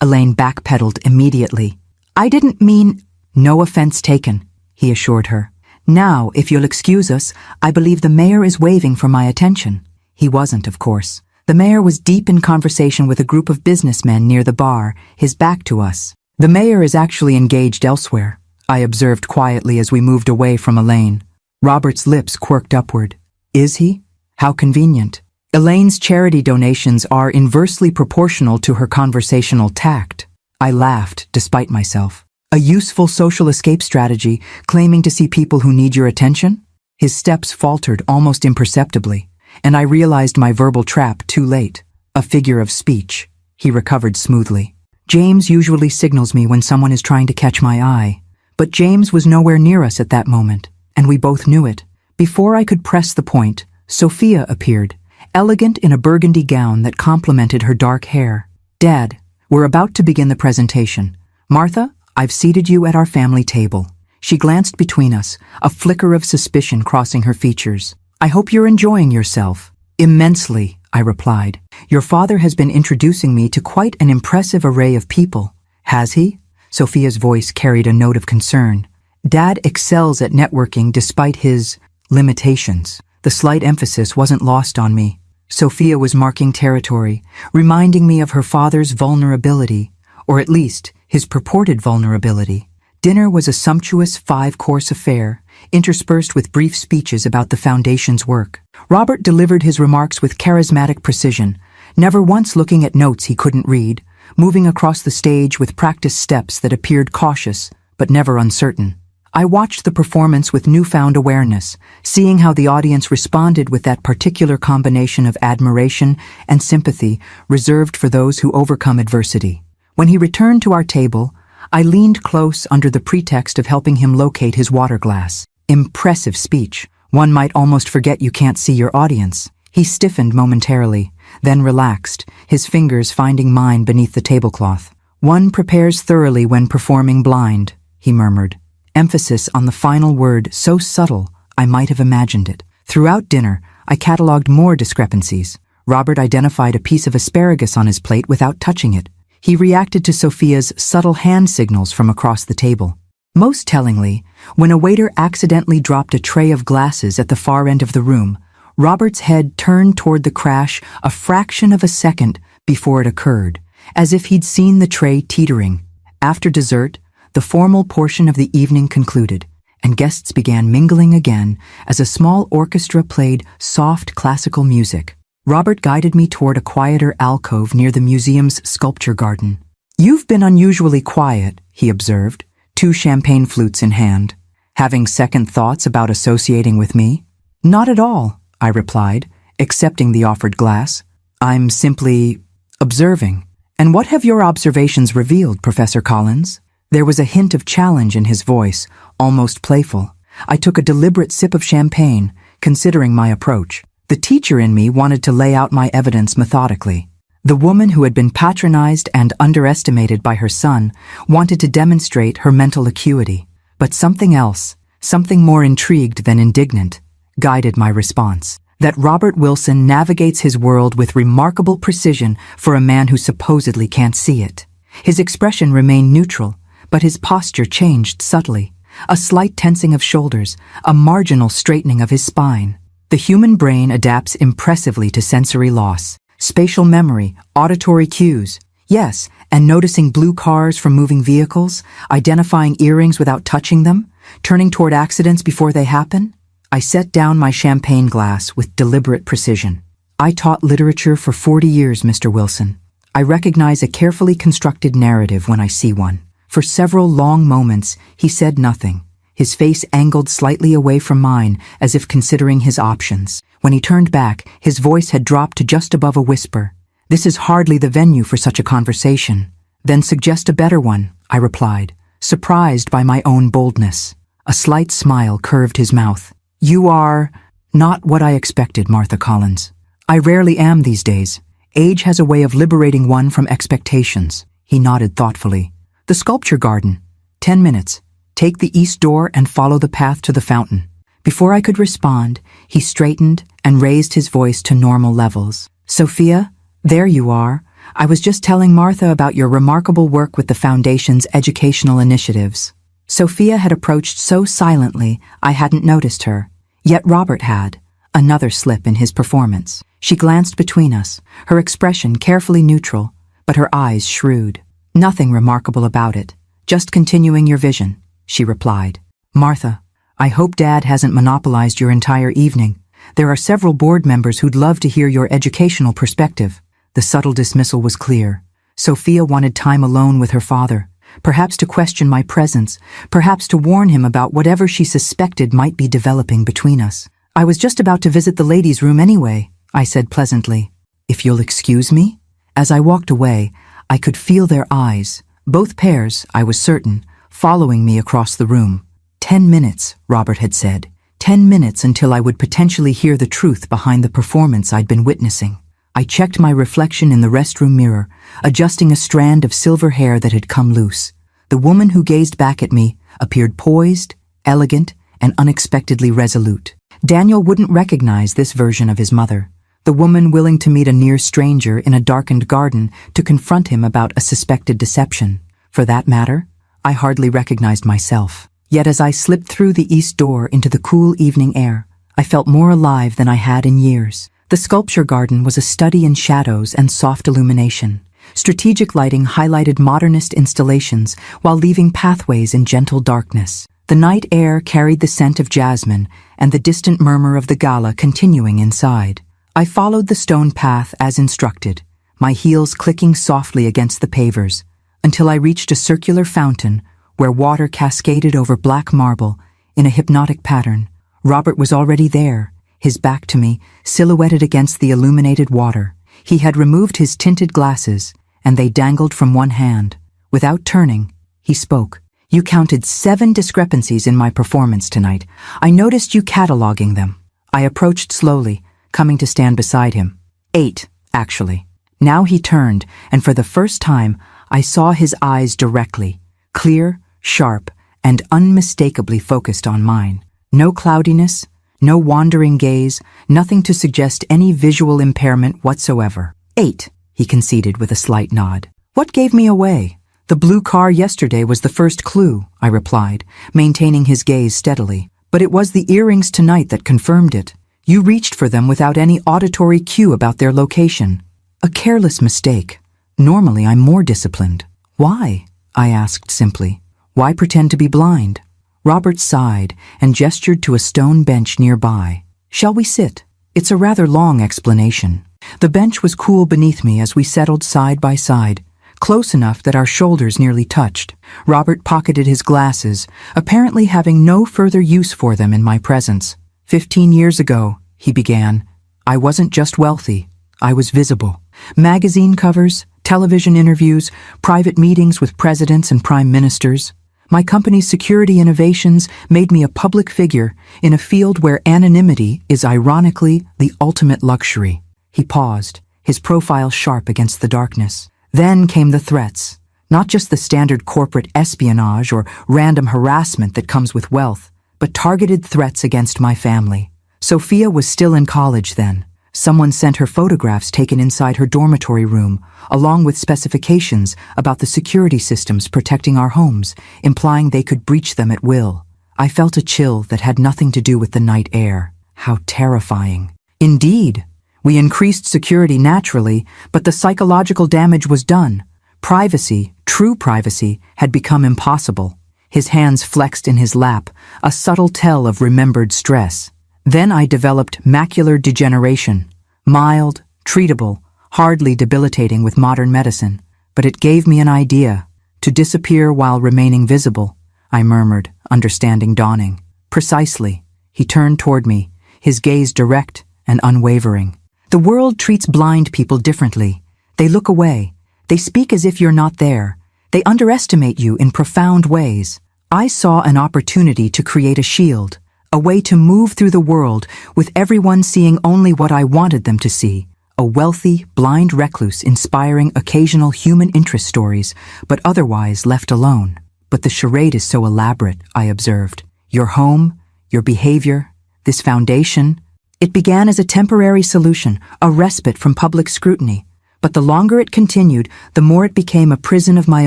Elaine backpedaled immediately. "I didn't mean—" "No offense taken," he assured her. "Now, if you'll excuse us, I believe the mayor is waving for my attention." He wasn't, of course. The mayor was deep in conversation with a group of businessmen near the bar, his back to us. "The mayor is actually engaged elsewhere," I observed quietly as we moved away from Elaine. Robert's lips quirked upward. "Is he? How convenient." Elaine's charity donations are inversely proportional to her conversational tact. I laughed, despite myself. "A useful social escape strategy, claiming to see people who need your attention?" His steps faltered almost imperceptibly, and I realized my verbal trap too late. "A figure of speech," he recovered smoothly. "James usually signals me when someone is trying to catch my eye. But James was nowhere near us at that moment, and we both knew it. Before I could press the point, Sophia appeared, elegant in a burgundy gown that complemented her dark hair. "Dad, we're about to begin the presentation. Martha, I've seated you at our family table." She glanced between us, a flicker of suspicion crossing her features. "I hope you're enjoying yourself." "Immensely," I replied. "Your father has been introducing me to quite an impressive array of people." "Has he?" Sophia's voice carried a note of concern. "Dad excels at networking despite his limitations." The slight emphasis wasn't lost on me. Sophia was marking territory, reminding me of her father's vulnerability, or at least his purported vulnerability. Dinner was a sumptuous 5-course affair, interspersed with brief speeches about the foundation's work. Robert delivered his remarks with charismatic precision, never once looking at notes he couldn't read, moving across the stage with practiced steps that appeared cautious, but never uncertain. I watched the performance with newfound awareness, seeing how the audience responded with that particular combination of admiration and sympathy reserved for those who overcome adversity. When he returned to our table, I leaned close under the pretext of helping him locate his water glass. Impressive speech. One might almost forget you can't see your audience. He stiffened momentarily, then relaxed, his fingers finding mine beneath the tablecloth. One prepares thoroughly when performing blind, he murmured. Emphasis on the final word so subtle I might have imagined it. Throughout dinner, I catalogued more discrepancies. Robert identified a piece of asparagus on his plate without touching it. He reacted to Sophia's subtle hand signals from across the table. Most tellingly, when a waiter accidentally dropped a tray of glasses at the far end of the room, Robert's head turned toward the crash a fraction of a second before it occurred, as if he'd seen the tray teetering. After dessert, the formal portion of the evening concluded, and guests began mingling again as a small orchestra played soft classical music. Robert guided me toward a quieter alcove near the museum's sculpture garden. "You've been unusually quiet," he observed, 2 champagne flutes in hand. "Having second thoughts about associating with me?" "Not at all," I replied, accepting the offered glass. "I'm simply observing." "And what have your observations revealed, Professor Collins?" There was a hint of challenge in his voice, almost playful. I took a deliberate sip of champagne, considering my approach. The teacher in me wanted to lay out my evidence methodically. The woman who had been patronized and underestimated by her son wanted to demonstrate her mental acuity. But something else, something more intrigued than indignant, guided my response. That Robert Wilson navigates his world with remarkable precision for a man who supposedly can't see it. His expression remained neutral, but his posture changed subtly. A slight tensing of shoulders, a marginal straightening of his spine. The human brain adapts impressively to sensory loss. Spatial memory, auditory cues. Yes, and noticing blue cars from moving vehicles, identifying earrings without touching them, turning toward accidents before they happen. I set down my champagne glass with deliberate precision. "I taught literature for 40 years, Mr. Wilson. I recognize a carefully constructed narrative when I see one." For several long moments, he said nothing, his face angled slightly away from mine as if considering his options. When he turned back, his voice had dropped to just above a whisper. "This is hardly the venue for such a conversation." "Then suggest a better one," I replied, surprised by my own boldness. A slight smile curved his mouth. "You are not what I expected, Martha Collins. I rarely am these days. Age has a way of liberating one from expectations." He nodded thoughtfully. "The sculpture garden. 10 minutes. Take the east door and follow the path to the fountain." Before I could respond, he straightened and raised his voice to normal levels. "Sophia, there you are. I was just telling Martha about your remarkable work with the Foundation's educational initiatives." Sophia had approached so silently I hadn't noticed her, yet Robert had. Another slip in his performance. She glanced between us, her expression carefully neutral, but her eyes shrewd. "Nothing remarkable about it. Just continuing your vision," she replied. "Martha, I hope Dad hasn't monopolized your entire evening. There are several board members who'd love to hear your educational perspective." The subtle dismissal was clear. Sophia wanted time alone with her father, perhaps to question my presence, perhaps to warn him about whatever she suspected might be developing between us. "I was just about to visit the ladies' room anyway," I said pleasantly. "If you'll excuse me?" As I walked away, I could feel their eyes, both pairs, I was certain, following me across the room. 10 minutes, Robert had said. 10 minutes until I would potentially hear the truth behind the performance I'd been witnessing. I checked my reflection in the restroom mirror, adjusting a strand of silver hair that had come loose. The woman who gazed back at me appeared poised, elegant, and unexpectedly resolute. Daniel wouldn't recognize this version of his mother, the woman willing to meet a near stranger in a darkened garden to confront him about a suspected deception. For that matter, I hardly recognized myself. Yet as I slipped through the east door into the cool evening air, I felt more alive than I had in years. The sculpture garden was a study in shadows and soft illumination. Strategic lighting highlighted modernist installations while leaving pathways in gentle darkness. The night air carried the scent of jasmine and the distant murmur of the gala continuing inside. I followed the stone path as instructed, my heels clicking softly against the pavers, until I reached a circular fountain where water cascaded over black marble in a hypnotic pattern. Robert was already there, his back to me, silhouetted against the illuminated water. He had removed his tinted glasses, and they dangled from one hand. Without turning, he spoke. "You counted 7 discrepancies in my performance tonight. I noticed you cataloging them." I approached slowly, coming to stand beside him. 8, actually. Now he turned, and for the first time, I saw his eyes directly, clear, sharp, and unmistakably focused on mine. No cloudiness, no wandering gaze, nothing to suggest any visual impairment whatsoever. 8, he conceded with a slight nod. "What gave me away?" "The blue car yesterday was the first clue," I replied, maintaining his gaze steadily. "But it was the earrings tonight that confirmed it. You reached for them without any auditory cue about their location. A careless mistake. Normally I'm more disciplined." "Why?" I asked simply. "Why pretend to be blind?" Robert sighed and gestured to a stone bench nearby. "Shall we sit?" It's a rather long explanation. The bench was cool beneath me as we settled side by side, close enough that our shoulders nearly touched. Robert pocketed his glasses, apparently having no further use for them in my presence. 15 years ago, he began, I wasn't just wealthy, I was visible. Magazine covers, television interviews, private meetings with presidents and prime ministers. My company's security innovations made me a public figure in a field where anonymity is ironically the ultimate luxury. He paused, his profile sharp against the darkness. Then came the threats, not just the standard corporate espionage or random harassment that comes with wealth, but targeted threats against my family. Sophia was still in college then. Someone sent her photographs taken inside her dormitory room, along with specifications about the security systems protecting our homes, implying they could breach them at will. I felt a chill that had nothing to do with the night air. How terrifying. Indeed, we increased security naturally, but the psychological damage was done. Privacy, true privacy, had become impossible. His hands flexed in his lap, a subtle tell of remembered stress. Then I developed macular degeneration, mild, treatable, hardly debilitating with modern medicine. But it gave me an idea. To disappear while remaining visible, I murmured, understanding dawning. Precisely. He turned toward me, his gaze direct and unwavering. The world treats blind people differently. They look away. They speak as if you're not there. They underestimate you in profound ways. I saw an opportunity to create a shield, a way to move through the world with everyone seeing only what I wanted them to see. A wealthy, blind recluse inspiring occasional human interest stories, but otherwise left alone. But the charade is so elaborate, I observed. Your home, your behavior, this foundation. It began as a temporary solution, a respite from public scrutiny. But the longer it continued, the more it became a prison of my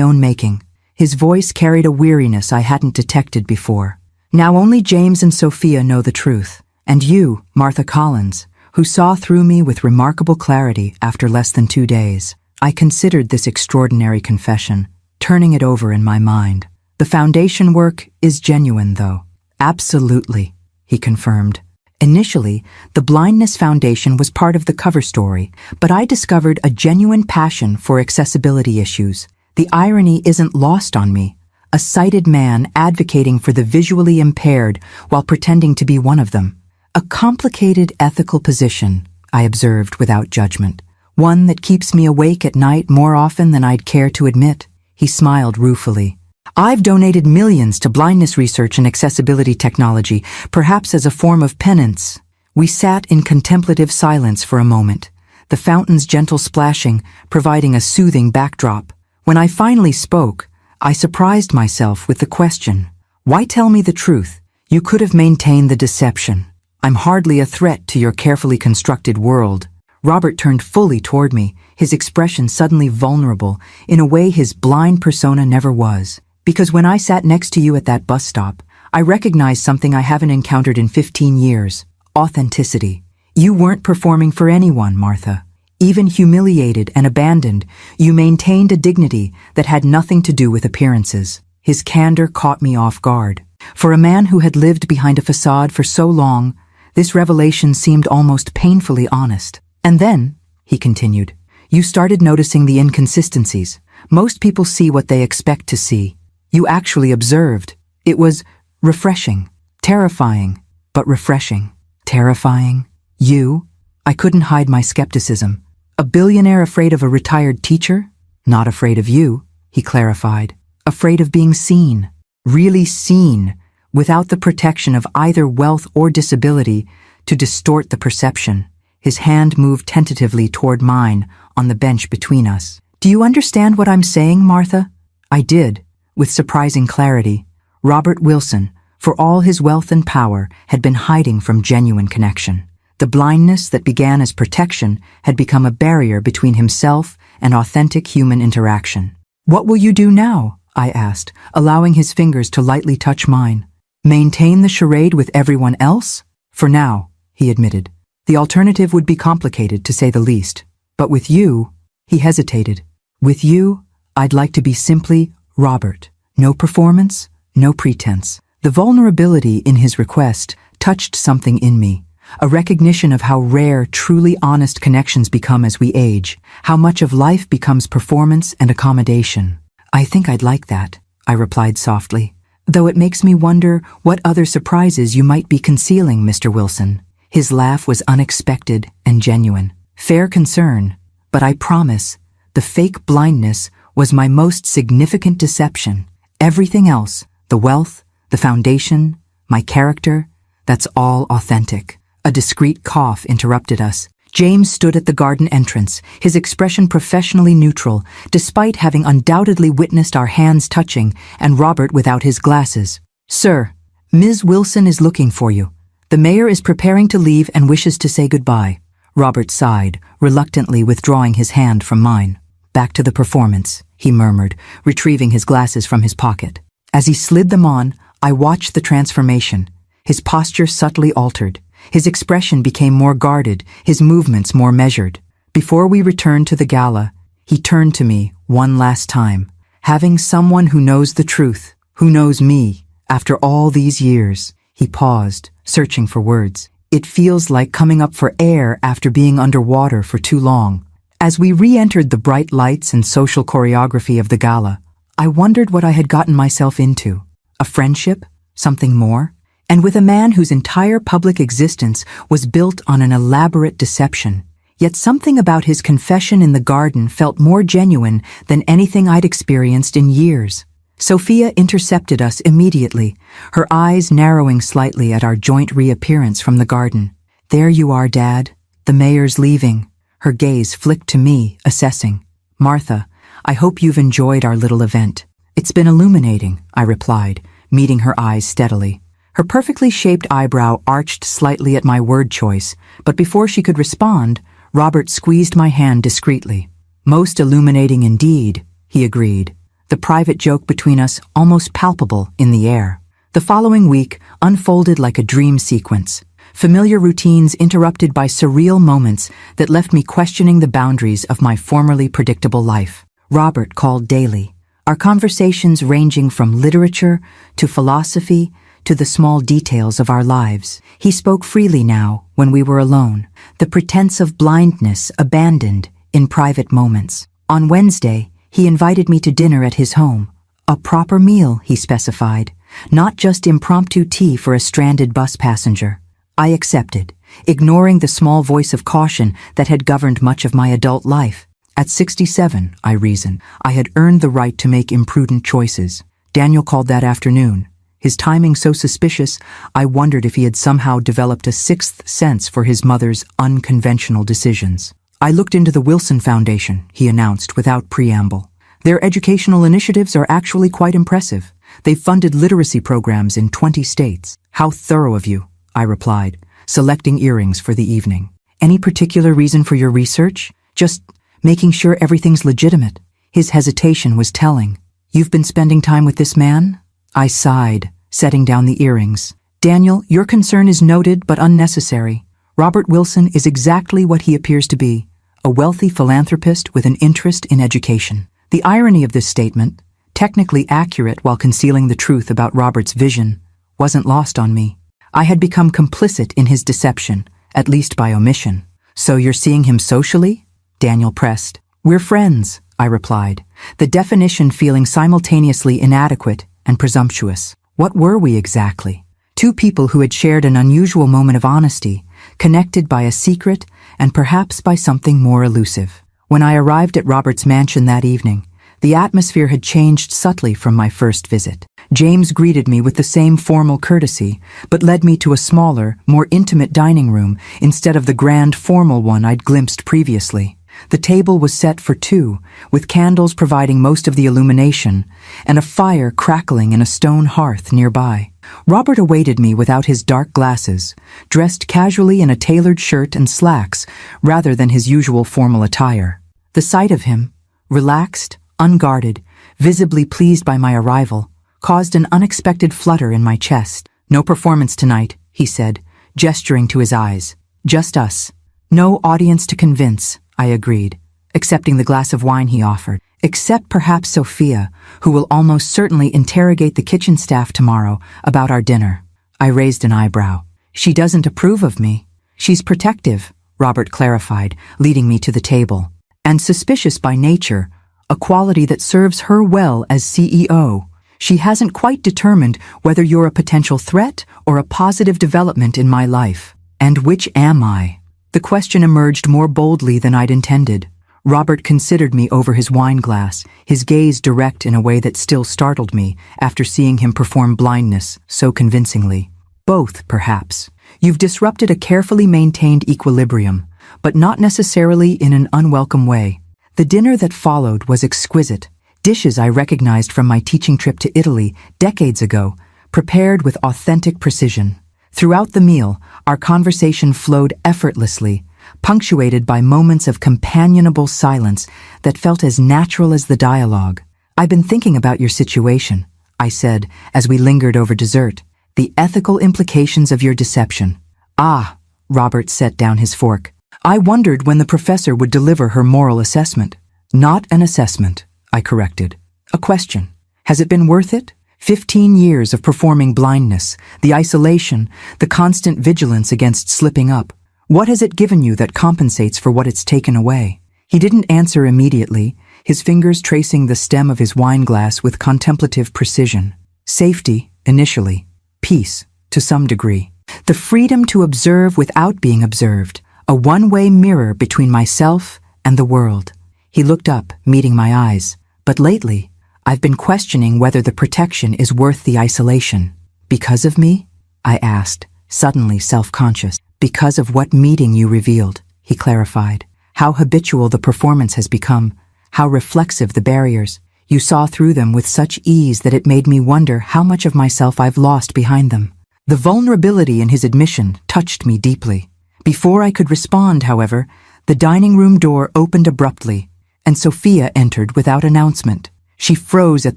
own making. His voice carried a weariness I hadn't detected before. Now only James and Sophia know the truth. And you, Martha Collins, who saw through me with remarkable clarity after less than 2 days. I considered this extraordinary confession, turning it over in my mind. The foundation work is genuine, though. Absolutely, he confirmed. Initially, the Blindness Foundation was part of the cover story, but I discovered a genuine passion for accessibility issues. The irony isn't lost on me. A sighted man advocating for the visually impaired while pretending to be one of them. A complicated ethical position, I observed without judgment. One that keeps me awake at night more often than I'd care to admit. He smiled ruefully. I've donated millions to blindness research and accessibility technology, perhaps as a form of penance. We sat in contemplative silence for a moment, the fountain's gentle splashing providing a soothing backdrop. When I finally spoke, I surprised myself with the question, why tell me the truth? You could have maintained the deception. I'm hardly a threat to your carefully constructed world. Robert turned fully toward me, his expression suddenly vulnerable, in a way his blind persona never was. Because when I sat next to you at that bus stop, I recognized something I haven't encountered in 15 years. Authenticity. You weren't performing for anyone, Martha. Even humiliated and abandoned, you maintained a dignity that had nothing to do with appearances. His candor caught me off guard. For a man who had lived behind a facade for so long, This revelation seemed almost painfully honest. And then, he continued, you started noticing the inconsistencies. Most people see what they expect to see. You actually observed. It was refreshing, terrifying, but refreshing. Terrifying? You? I couldn't hide my skepticism. A billionaire afraid of a retired teacher? Not afraid of you, he clarified. Afraid of being seen. Really seen, without the protection of either wealth or disability to distort the perception. His hand moved tentatively toward mine on the bench between us. Do you understand what I'm saying, Martha? I did, with surprising clarity. Robert Wilson, for all his wealth and power, had been hiding from genuine connection. The blindness that began as protection had become a barrier between himself and authentic human interaction. What will you do now? I asked, allowing his fingers to lightly touch mine. Maintain the charade with everyone else? For now, he admitted. The alternative would be complicated, to say the least. But with you, he hesitated. With you, I'd like to be simply Robert. No performance, no pretense. The vulnerability in his request touched something in me. A recognition of how rare, truly honest connections become as we age, how much of life becomes performance and accommodation. I think I'd like that, I replied softly, though it makes me wonder what other surprises you might be concealing, Mr. Wilson. His laugh was unexpected and genuine. Fair concern, but I promise, the fake blindness was my most significant deception. Everything else, the wealth, the foundation, my character, that's all authentic. A discreet cough interrupted us. James stood at the garden entrance, his expression professionally neutral, despite having undoubtedly witnessed our hands touching and Robert without his glasses. Sir, Ms. Wilson is looking for you. The mayor is preparing to leave and wishes to say goodbye. Robert sighed, reluctantly withdrawing his hand from mine. Back to the performance, he murmured, retrieving his glasses from his pocket. As he slid them on, I watched the transformation. His posture subtly altered. His expression became more guarded, his movements more measured. Before we returned to the gala, he turned to me one last time. Having someone who knows the truth, who knows me, after all these years, he paused, searching for words. It feels like coming up for air after being underwater for too long. As we re-entered the bright lights and social choreography of the gala, I wondered what I had gotten myself into. A friendship? Something more? And with a man whose entire public existence was built on an elaborate deception. Yet something about his confession in the garden felt more genuine than anything I'd experienced in years. Sophia intercepted us immediately, her eyes narrowing slightly at our joint reappearance from the garden. There you are, Dad. The mayor's leaving. Her gaze flicked to me, assessing. Martha, I hope you've enjoyed our little event. It's been illuminating, I replied, meeting her eyes steadily. Her perfectly shaped eyebrow arched slightly at my word choice, but before she could respond, Robert squeezed my hand discreetly. Most illuminating indeed, he agreed, the private joke between us almost palpable in the air. The following week unfolded like a dream sequence, familiar routines interrupted by surreal moments that left me questioning the boundaries of my formerly predictable life. Robert called daily, our conversations ranging from literature to philosophy to the small details of our lives. He spoke freely now when we were alone, the pretense of blindness abandoned in private moments. On Wednesday, he invited me to dinner at his home. A proper meal, he specified, not just impromptu tea for a stranded bus passenger. I accepted, ignoring the small voice of caution that had governed much of my adult life. At 67, I reasoned, I had earned the right to make imprudent choices. Daniel called that afternoon. His timing so suspicious, I wondered if he had somehow developed a sixth sense for his mother's unconventional decisions. I looked into the Wilson Foundation, he announced without preamble. Their educational initiatives are actually quite impressive. They've funded literacy programs in 20 states. How thorough of you, I replied, selecting earrings for the evening. Any particular reason for your research? Just making sure everything's legitimate. His hesitation was telling. You've been spending time with this man? I sighed, setting down the earrings. Daniel, your concern is noted but unnecessary. Robert Wilson is exactly what he appears to be, a wealthy philanthropist with an interest in education. The irony of this statement, technically accurate while concealing the truth about Robert's vision, wasn't lost on me. I had become complicit in his deception, at least by omission. So you're seeing him socially? Daniel pressed. We're friends, I replied, the definition feeling simultaneously inadequate and presumptuous. What were we exactly? Two people who had shared an unusual moment of honesty, connected by a secret and perhaps by something more elusive. When I arrived at Robert's mansion that evening, the atmosphere had changed subtly from my first visit. James greeted me with the same formal courtesy, but led me to a smaller, more intimate dining room instead of the grand formal one I'd glimpsed previously. The table was set for two, with candles providing most of the illumination, and a fire crackling in a stone hearth nearby. Robert awaited me without his dark glasses, dressed casually in a tailored shirt and slacks rather than his usual formal attire. The sight of him, relaxed, unguarded, visibly pleased by my arrival, caused an unexpected flutter in my chest. No performance tonight, he said, gesturing to his eyes. Just us. No audience to convince, I agreed, accepting the glass of wine he offered. Except perhaps Sophia, who will almost certainly interrogate the kitchen staff tomorrow about our dinner. I raised an eyebrow. She doesn't approve of me. She's protective, Robert clarified, leading me to the table. And suspicious by nature, a quality that serves her well as CEO. She hasn't quite determined whether you're a potential threat or a positive development in my life. And which am I? The question emerged more boldly than I'd intended. Robert considered me over his wine glass, his gaze direct in a way that still startled me after seeing him perform blindness so convincingly. Both, perhaps. You've disrupted a carefully maintained equilibrium, but not necessarily in an unwelcome way. The dinner that followed was exquisite. Dishes I recognized from my teaching trip to Italy decades ago, prepared with authentic precision. Throughout the meal, our conversation flowed effortlessly, punctuated by moments of companionable silence that felt as natural as the dialogue. I've been thinking about your situation, I said as we lingered over dessert. The ethical implications of your deception. Ah, Robert set down his fork. I wondered when the professor would deliver her moral assessment. Not an assessment, I corrected. A question. Has it been worth it? 15 years of performing blindness, the isolation, the constant vigilance against slipping up. What has it given you that compensates for what it's taken away? He didn't answer immediately, his fingers tracing the stem of his wine glass with contemplative precision. Safety, initially. Peace, to some degree. The freedom to observe without being observed, a one-way mirror between myself and the world. He looked up, meeting my eyes. But lately, I've been questioning whether the protection is worth the isolation. Because of me? I asked, suddenly self-conscious. Because of what meeting you revealed, he clarified. How habitual the performance has become, how reflexive the barriers. You saw through them with such ease that it made me wonder how much of myself I've lost behind them. The vulnerability in his admission touched me deeply. Before I could respond, however, the dining room door opened abruptly, and Sophia entered without announcement. She froze at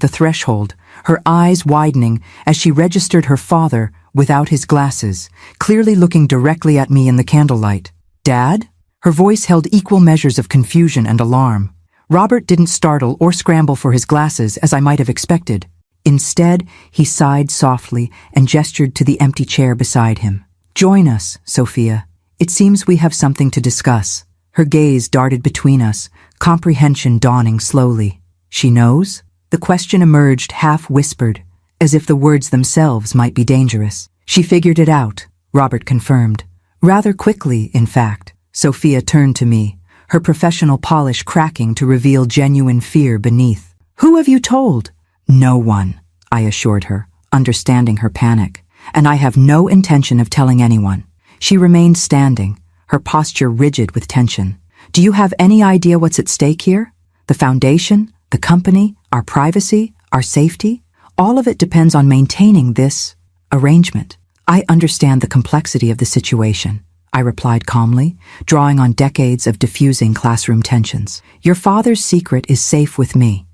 the threshold, her eyes widening as she registered her father without his glasses, clearly looking directly at me in the candlelight. Dad? Her voice held equal measures of confusion and alarm. Robert didn't startle or scramble for his glasses as I might have expected. Instead, he sighed softly and gestured to the empty chair beside him. Join us, Sophia. It seems we have something to discuss. Her gaze darted between us, comprehension dawning slowly. She knows? The question emerged half-whispered, as if the words themselves might be dangerous. She figured it out, Robert confirmed. Rather quickly, in fact. Sophia turned to me, her professional polish cracking to reveal genuine fear beneath. Who have you told? No one, I assured her, understanding her panic. And I have no intention of telling anyone. She remained standing, her posture rigid with tension. Do you have any idea what's at stake here? The foundation? The company? Our privacy? Our safety? All of it depends on maintaining this arrangement. I understand the complexity of the situation, I replied calmly, drawing on decades of diffusing classroom tensions. Your father's secret is safe with me.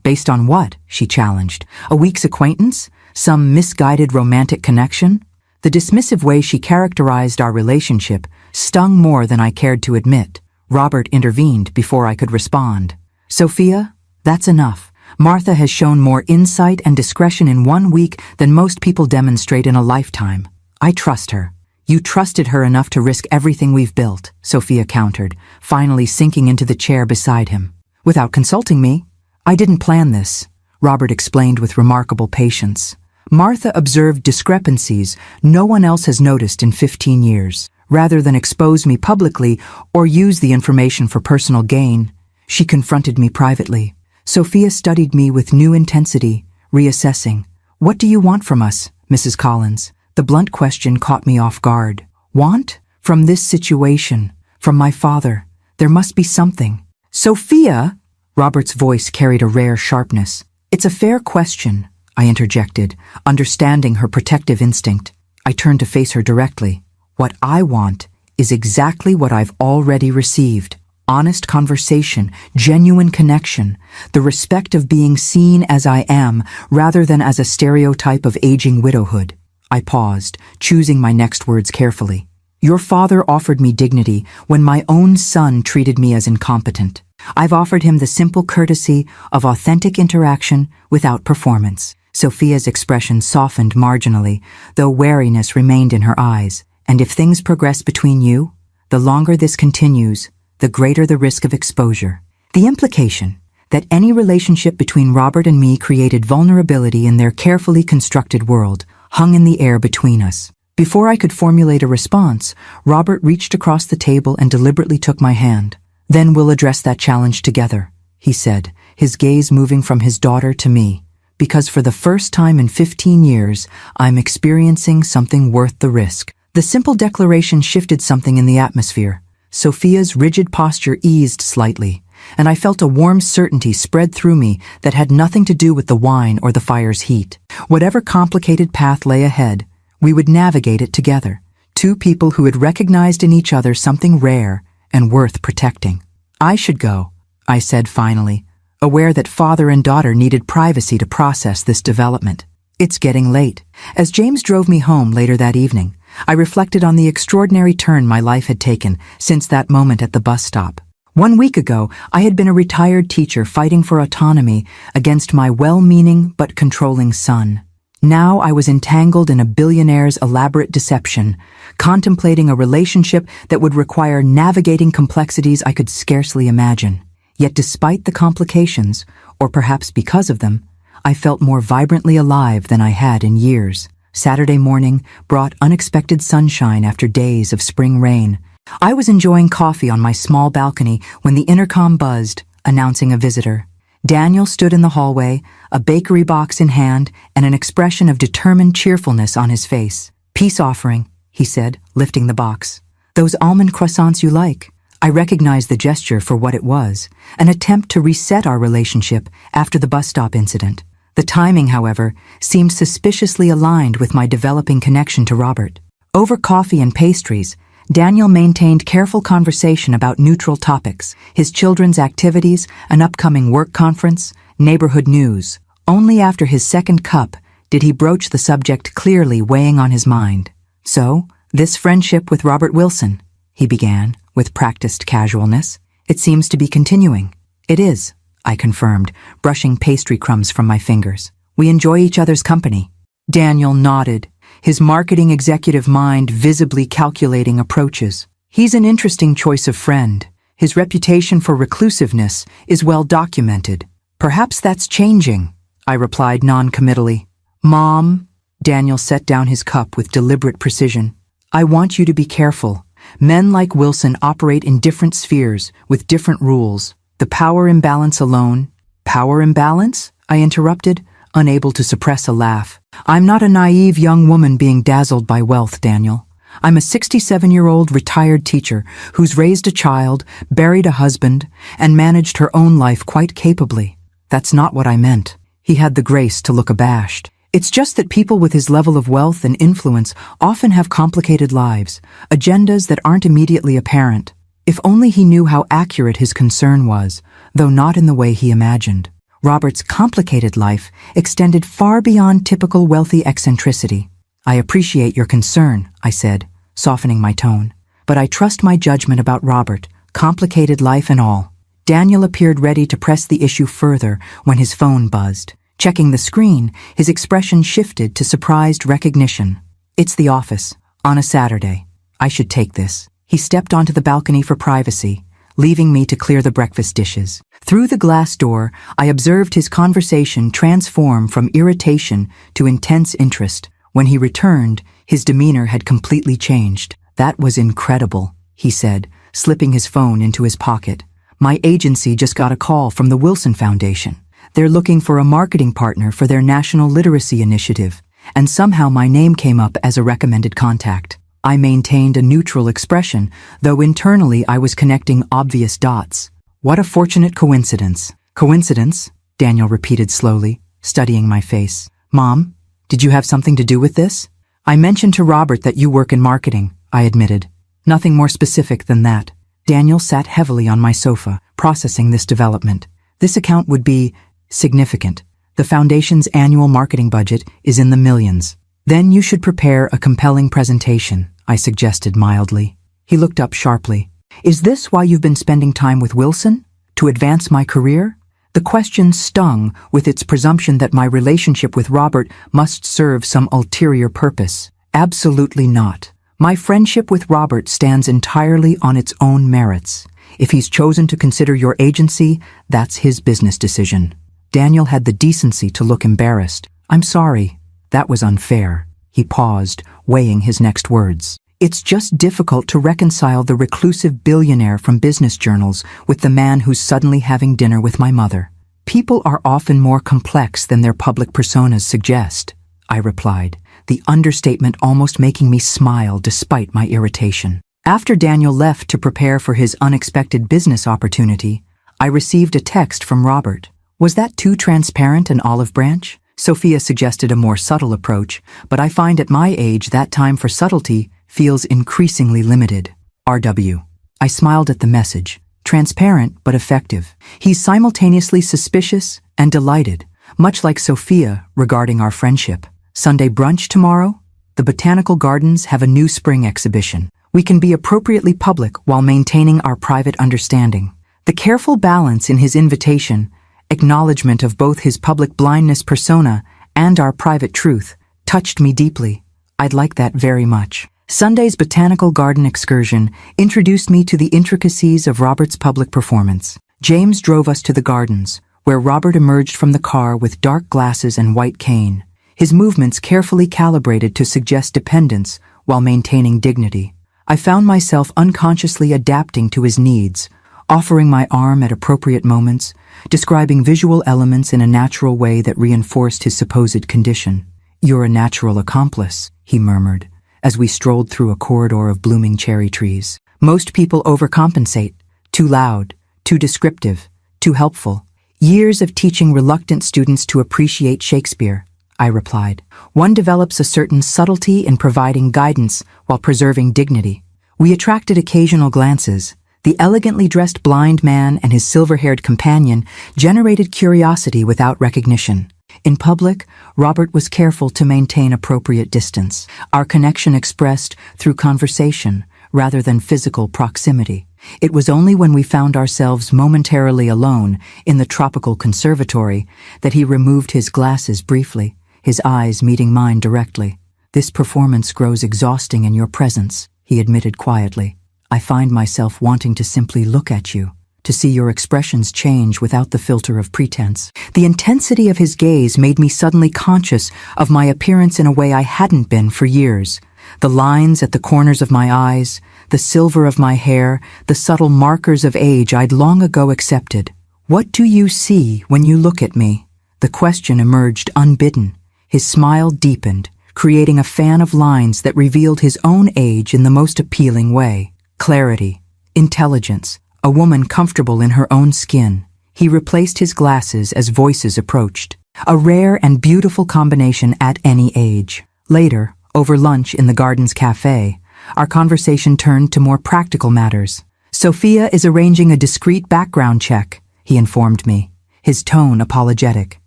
Based on what? She challenged. A week's acquaintance? Some misguided romantic connection? The dismissive way she characterized our relationship stung more than I cared to admit. Robert intervened before I could respond. Sophia, that's enough. Martha has shown more insight and discretion in 1 week than most people demonstrate in a lifetime. I trust her. You trusted her enough to risk everything we've built, Sophia countered, finally sinking into the chair beside him. Without consulting me? I didn't plan this, Robert explained with remarkable patience. Martha observed discrepancies no one else has noticed in 15 years. Rather than expose me publicly or use the information for personal gain, she confronted me privately. Sophia studied me with new intensity, reassessing. What do you want from us, Mrs. Collins? The blunt question caught me off guard. Want? From this situation, from my father. There must be something. Sophia? Robert's voice carried a rare sharpness. It's a fair question, I interjected, understanding her protective instinct. I turned to face her directly. What I want is exactly what I've already received. Honest conversation, genuine connection, the respect of being seen as I am rather than as a stereotype of aging widowhood. I paused, choosing my next words carefully. Your father offered me dignity when my own son treated me as incompetent. I've offered him the simple courtesy of authentic interaction without performance. Sophia's expression softened marginally, though wariness remained in her eyes. And if things progress between you, the longer this continues, the greater the risk of exposure. The implication that any relationship between Robert and me created vulnerability in their carefully constructed world hung in the air between us. Before I could formulate a response, Robert reached across the table and deliberately took my hand. Then we'll address that challenge together, he said, his gaze moving from his daughter to me. Because for the first time in 15 years, I'm experiencing something worth the risk. The simple declaration shifted something in the atmosphere. Sophia's rigid posture eased slightly, and I felt a warm certainty spread through me that had nothing to do with the wine or the fire's heat. Whatever complicated path lay ahead, we would navigate it together. Two people who had recognized in each other something rare and worth protecting. I should go, I said finally, aware that father and daughter needed privacy to process this development. It's getting late. As James drove me home later that evening, I reflected on the extraordinary turn my life had taken since that moment at the bus stop. 1 week ago, I had been a retired teacher fighting for autonomy against my well-meaning but controlling son. Now I was entangled in a billionaire's elaborate deception, contemplating a relationship that would require navigating complexities I could scarcely imagine. Yet despite the complications, or perhaps because of them, I felt more vibrantly alive than I had in years. Saturday morning brought unexpected sunshine after days of spring rain. I was enjoying coffee on my small balcony when the intercom buzzed, announcing a visitor. Daniel stood in the hallway, a bakery box in hand and an expression of determined cheerfulness on his face. Peace offering, he said, lifting the box. Those almond croissants you like. I recognized the gesture for what it was, an attempt to reset our relationship after the bus stop incident. The timing, however, seemed suspiciously aligned with my developing connection to Robert. Over coffee and pastries, Daniel maintained careful conversation about neutral topics, his children's activities, an upcoming work conference, neighborhood news. Only after his second cup did he broach the subject clearly weighing on his mind. So, this friendship with Robert Wilson, he began, with practiced casualness. It seems to be continuing. It is, I confirmed, brushing pastry crumbs from my fingers. We enjoy each other's company. Daniel nodded, his marketing executive mind visibly calculating approaches. He's an interesting choice of friend. His reputation for reclusiveness is well documented. Perhaps that's changing, I replied non-committally. Mom, Daniel set down his cup with deliberate precision. I want you to be careful. Men like Wilson operate in different spheres with different rules. The power imbalance alone. Power imbalance? I interrupted, unable to suppress a laugh. I'm not a naive young woman being dazzled by wealth, Daniel. I'm a 67-year-old retired teacher who's raised a child, buried a husband, and managed her own life quite capably. That's not what I meant. He had the grace to look abashed. It's just that people with his level of wealth and influence often have complicated lives, agendas that aren't immediately apparent. If only he knew how accurate his concern was, though not in the way he imagined. Robert's complicated life extended far beyond typical wealthy eccentricity. I appreciate your concern, I said, softening my tone. But I trust my judgment about Robert, complicated life and all. Daniel appeared ready to press the issue further when his phone buzzed. Checking the screen, his expression shifted to surprised recognition. It's the office. On a Saturday. I should take this. He stepped onto the balcony for privacy, leaving me to clear the breakfast dishes. Through the glass door, I observed his conversation transform from irritation to intense interest. When he returned, his demeanor had completely changed. "That was incredible," he said, slipping his phone into his pocket. "My agency just got a call from the Wilson Foundation. They're looking for a marketing partner for their National Literacy Initiative, and somehow my name came up as a recommended contact." I maintained a neutral expression, though internally I was connecting obvious dots. "What a fortunate coincidence." "Coincidence?" Daniel repeated slowly, studying my face. "Mom, did you have something to do with this?" "I mentioned to Robert that you work in marketing," I admitted. "Nothing more specific than that." Daniel sat heavily on my sofa, processing this development. "This account would be significant. The Foundation's annual marketing budget is in the millions. Then you should prepare a compelling presentation," I suggested mildly. He looked up sharply. "Is this why you've been spending time with Wilson? To advance my career?" The question stung with its presumption that my relationship with Robert must serve some ulterior purpose. Absolutely not. My friendship with Robert stands entirely on its own merits. If he's chosen to consider your agency, that's his business decision. Daniel had the decency to look embarrassed. "I'm sorry. That was unfair." He paused, weighing his next words. "It's just difficult to reconcile the reclusive billionaire from business journals with the man who's suddenly having dinner with my mother. People are often more complex than their public personas suggest," I replied, the understatement almost making me smile despite my irritation. After Daniel left to prepare for his unexpected business opportunity, I received a text from Robert. Was that too transparent an olive branch? Sophia suggested a more subtle approach, but I find at my age that time for subtlety feels increasingly limited. RW. I smiled at the message. Transparent but effective. He's simultaneously suspicious and delighted, much like Sophia regarding our friendship. Sunday brunch tomorrow? The Botanical Gardens have a new spring exhibition. We can be appropriately public while maintaining our private understanding. The careful balance in his invitation, acknowledgement of both his public blindness persona and our private truth, touched me deeply. I'd like that very much. Sunday's Botanical Garden excursion introduced me to the intricacies of Robert's public performance. James drove us to the gardens, where Robert emerged from the car with dark glasses and white cane, his movements carefully calibrated to suggest dependence while maintaining dignity. I found myself unconsciously adapting to his needs, offering my arm at appropriate moments, describing visual elements in a natural way that reinforced his supposed condition. "You're a natural accomplice," he murmured, as we strolled through a corridor of blooming cherry trees. "Most people overcompensate. Too loud, too descriptive, too helpful. Years of teaching reluctant students to appreciate Shakespeare," I replied. "One develops a certain subtlety in providing guidance while preserving dignity." We attracted occasional glances. The elegantly dressed blind man and his silver-haired companion generated curiosity without recognition. In public, Robert was careful to maintain appropriate distance, our connection expressed through conversation rather than physical proximity. It was only when we found ourselves momentarily alone in the tropical conservatory that he removed his glasses briefly, his eyes meeting mine directly. "This performance grows exhausting in your presence," he admitted quietly. "I find myself wanting to simply look at you, to see your expressions change without the filter of pretense." The intensity of his gaze made me suddenly conscious of my appearance in a way I hadn't been for years. The lines at the corners of my eyes, the silver of my hair, the subtle markers of age I'd long ago accepted. "What do you see when you look at me?" The question emerged unbidden. His smile deepened, creating a fan of lines that revealed his own age in the most appealing way. Clarity, intelligence, a woman comfortable in her own skin. He replaced his glasses as voices approached. A rare and beautiful combination at any age. Later, over lunch in the Gardens Cafe, our conversation turned to more practical matters. "Sophia is arranging a discreet background check," he informed me, his tone apologetic.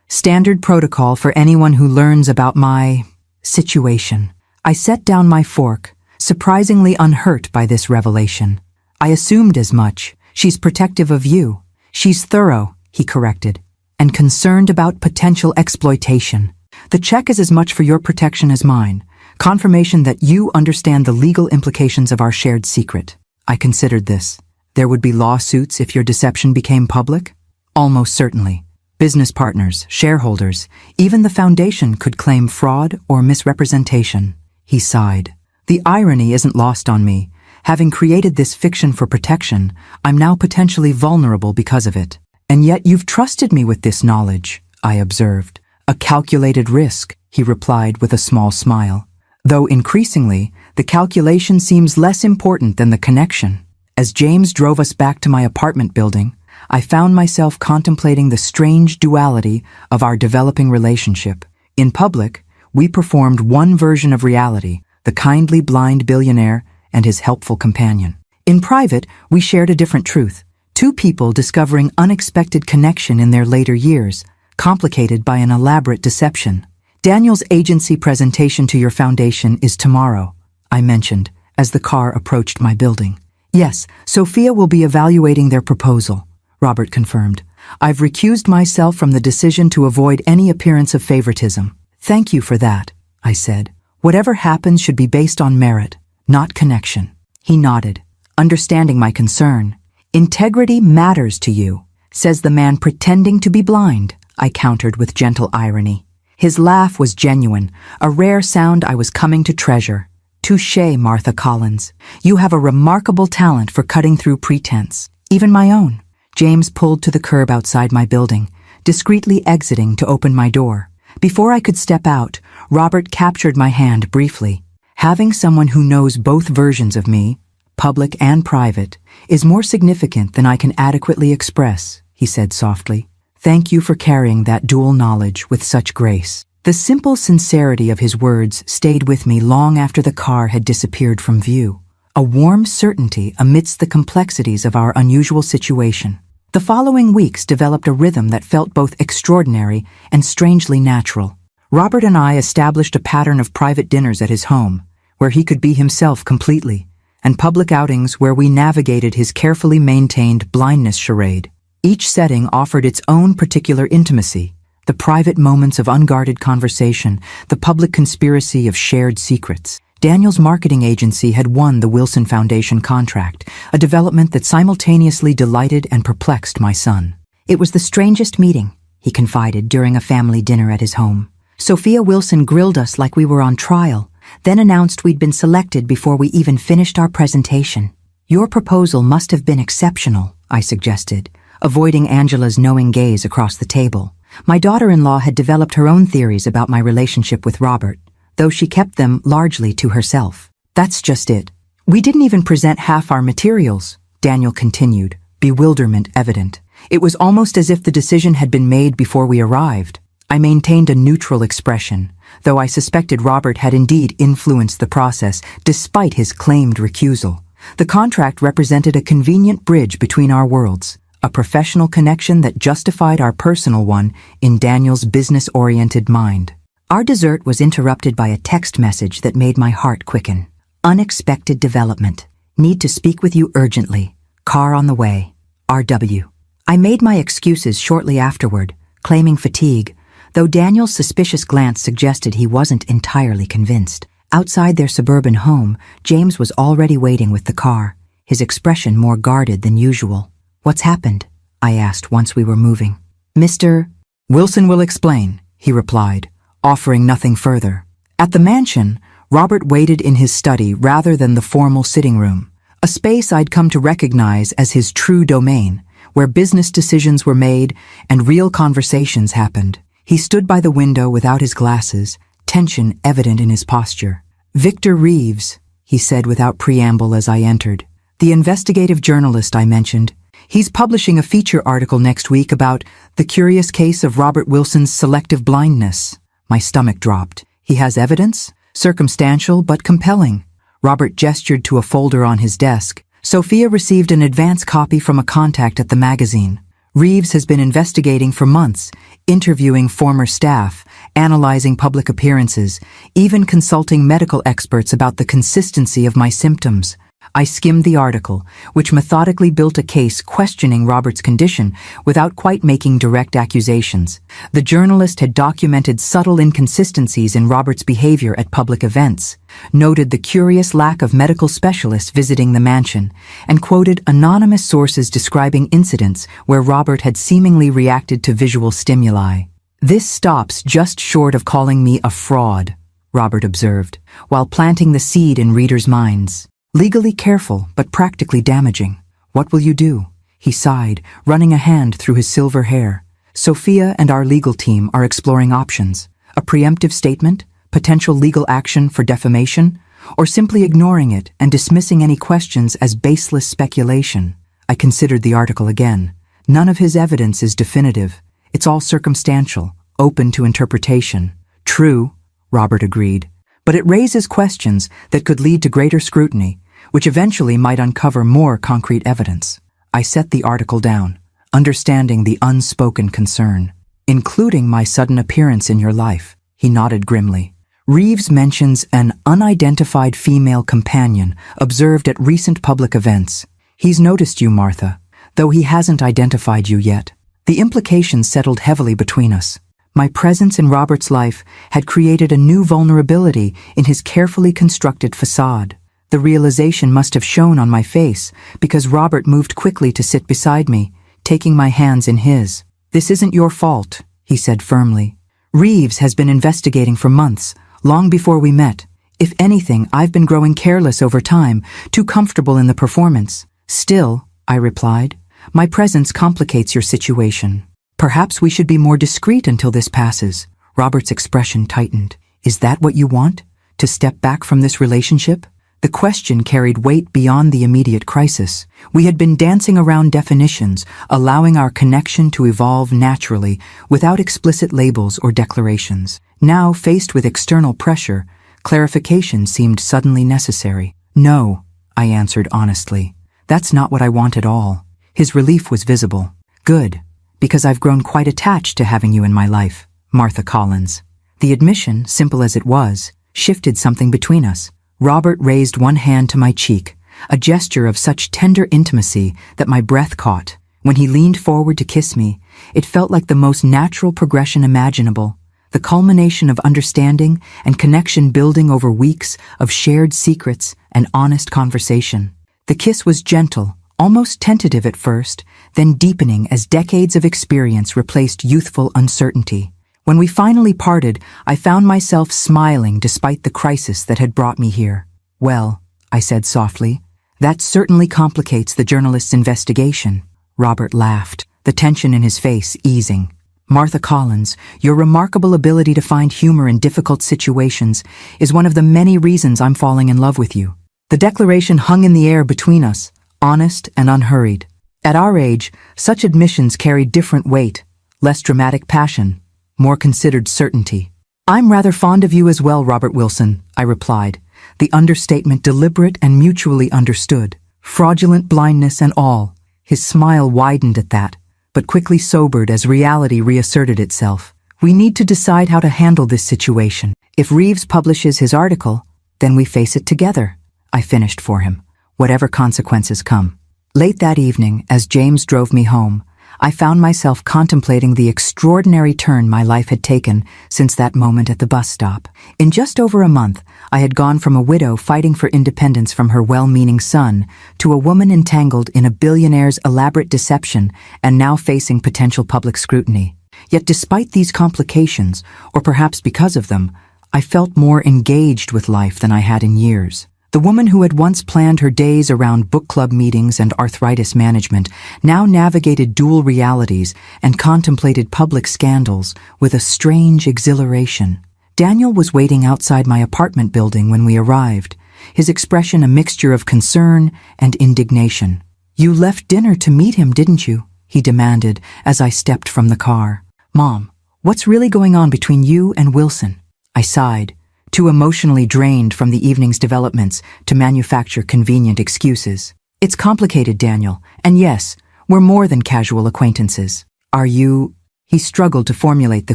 "Standard protocol for anyone who learns about my situation." I set down my fork, surprisingly unhurt by this revelation. "I assumed as much. She's protective of you. She's thorough," he corrected, "and concerned about potential exploitation. The check is as much for your protection as mine. Confirmation that you understand the legal implications of our shared secret. I considered this. There would be lawsuits if your deception became public? Almost certainly. Business partners, shareholders, even the foundation could claim fraud or misrepresentation. He sighed. The irony isn't lost on me. Having created this fiction for protection, I'm now potentially vulnerable because of it. And yet you've trusted me with this knowledge, I observed. A calculated risk, he replied with a small smile. Though increasingly, the calculation seems less important than the connection. As James drove us back to my apartment building, I found myself contemplating the strange duality of our developing relationship. In public, we performed one version of reality, the kindly blind billionaire and his helpful companion. In private, we shared a different truth. Two people discovering unexpected connection in their later years, complicated by an elaborate deception. Daniel's agency presentation to your foundation is tomorrow, I mentioned, as the car approached my building. Yes, Sophia will be evaluating their proposal, Robert confirmed. I've recused myself from the decision to avoid any appearance of favoritism. Thank you for that, I said. Whatever happens should be based on merit, not connection. He nodded, understanding my concern. Integrity matters to you, says the man pretending to be blind, I countered with gentle irony. His laugh was genuine, a rare sound I was coming to treasure. Touché, Martha Collins. You have a remarkable talent for cutting through pretense, even my own. James pulled to the curb outside my building, discreetly exiting to open my door. Before I could step out, Robert captured my hand briefly. Having someone who knows both versions of me, public and private, is more significant than I can adequately express, he said softly. Thank you for carrying that dual knowledge with such grace. The simple sincerity of his words stayed with me long after the car had disappeared from view. A warm certainty amidst the complexities of our unusual situation. The following weeks developed a rhythm that felt both extraordinary and strangely natural. Robert and I established a pattern of private dinners at his home, where he could be himself completely, and public outings where we navigated his carefully maintained blindness charade. Each setting offered its own particular intimacy, the private moments of unguarded conversation, the public conspiracy of shared secrets. Daniel's marketing agency had won the Wilson Foundation contract, a development that simultaneously delighted and perplexed my son. It was the strangest meeting, he confided during a family dinner at his home. Sophia Wilson grilled us like we were on trial, then announced we'd been selected before we even finished our presentation. Your proposal must have been exceptional, I suggested, avoiding Angela's knowing gaze across the table. My daughter-in-law had developed her own theories about my relationship with Robert, though she kept them largely to herself. That's just it. We didn't even present half our materials, Daniel continued, bewilderment evident. It was almost as if the decision had been made before we arrived. I maintained a neutral expression, though I suspected Robert had indeed influenced the process despite his claimed recusal. The contract represented a convenient bridge between our worlds, a professional connection that justified our personal one in Daniel's business-oriented mind. Our dessert was interrupted by a text message that made my heart quicken. Unexpected development. Need to speak with you urgently. Car on the way. R.W. I made my excuses shortly afterward, claiming fatigue, though Daniel's suspicious glance suggested he wasn't entirely convinced. Outside their suburban home, James was already waiting with the car, his expression more guarded than usual. What's happened? I asked once we were moving. Mr. Wilson will explain, he replied, offering nothing further. At the mansion, Robert waited in his study rather than the formal sitting room, a space I'd come to recognize as his true domain, where business decisions were made and real conversations happened. He stood by the window without his glasses, tension evident in his posture. Victor Reeves, he said without preamble as I entered. The investigative journalist I mentioned. He's publishing a feature article next week about the curious case of Robert Wilson's selective blindness. My stomach dropped. He has evidence? Circumstantial but compelling. Robert gestured to a folder on his desk. Sophia received an advance copy from a contact at the magazine. Reeves has been investigating for months, interviewing former staff, analyzing public appearances, even consulting medical experts about the consistency of my symptoms. I skimmed the article, which methodically built a case questioning Robert's condition without quite making direct accusations. The journalist had documented subtle inconsistencies in Robert's behavior at public events, noted the curious lack of medical specialists visiting the mansion, and quoted anonymous sources describing incidents where Robert had seemingly reacted to visual stimuli. "This stops just short of calling me a fraud," Robert observed, while planting the seed in readers' minds. "Legally careful, but practically damaging. What will you do?" He sighed, running a hand through his silver hair. "Sophia and our legal team are exploring options. A preemptive statement, potential legal action for defamation, or simply ignoring it and dismissing any questions as baseless speculation." I considered the article again. None of his evidence is definitive. It's all circumstantial, open to interpretation. "True," Robert agreed, "but it raises questions that could lead to greater scrutiny, which eventually might uncover more concrete evidence." I set the article down, understanding the unspoken concern. "Including my sudden appearance in your life," he nodded grimly. "Reeves mentions an unidentified female companion observed at recent public events. He's noticed you, Martha, though he hasn't identified you yet." The implications settled heavily between us. My presence in Robert's life had created a new vulnerability in his carefully constructed facade. The realization must have shown on my face because Robert moved quickly to sit beside me, taking my hands in his. "This isn't your fault," he said firmly. "Reeves has been investigating for months, long before we met. If anything, I've been growing careless over time, too comfortable in the performance." "Still," I replied, "my presence complicates your situation. Perhaps we should be more discreet until this passes." Robert's expression tightened. "Is that what you want? To step back from this relationship?" The question carried weight beyond the immediate crisis. We had been dancing around definitions, allowing our connection to evolve naturally, without explicit labels or declarations. Now, faced with external pressure, clarification seemed suddenly necessary. "No," I answered honestly. "That's not what I want at all." His relief was visible. "Good, because I've grown quite attached to having you in my life, Martha Collins." The admission, simple as it was, shifted something between us. Robert raised one hand to my cheek, a gesture of such tender intimacy that my breath caught. When he leaned forward to kiss me, it felt like the most natural progression imaginable, the culmination of understanding and connection building over weeks of shared secrets and honest conversation. The kiss was gentle, almost tentative at first, then deepening as decades of experience replaced youthful uncertainty. When we finally parted, I found myself smiling despite the crisis that had brought me here. "Well," I said softly, "that certainly complicates the journalist's investigation." Robert laughed, the tension in his face easing. "Martha Collins, your remarkable ability to find humor in difficult situations is one of the many reasons I'm falling in love with you." The declaration hung in the air between us, honest and unhurried. At our age, such admissions carried different weight, less dramatic passion, more considered certainty. "I'm rather fond of you as well, Robert Wilson," I replied, the understatement deliberate and mutually understood. Fraudulent blindness and all. His smile widened at that, but quickly sobered as reality reasserted itself. "We need to decide how to handle this situation. If Reeves publishes his article, then we face it together," I finished for him, "whatever consequences come." Late that evening, as James drove me home, I found myself contemplating the extraordinary turn my life had taken since that moment at the bus stop. In just over a month, I had gone from a widow fighting for independence from her well-meaning son to a woman entangled in a billionaire's elaborate deception and now facing potential public scrutiny. Yet despite these complications, or perhaps because of them, I felt more engaged with life than I had in years. The woman who had once planned her days around book club meetings and arthritis management now navigated dual realities and contemplated public scandals with a strange exhilaration. Daniel was waiting outside my apartment building when we arrived, his expression a mixture of concern and indignation. "You left dinner to meet him, didn't you?" he demanded as I stepped from the car. "Mom, what's really going on between you and Wilson?" I sighed, too emotionally drained from the evening's developments to manufacture convenient excuses. "It's complicated, Daniel, and yes, we're more than casual acquaintances." "Are you—" He struggled to formulate the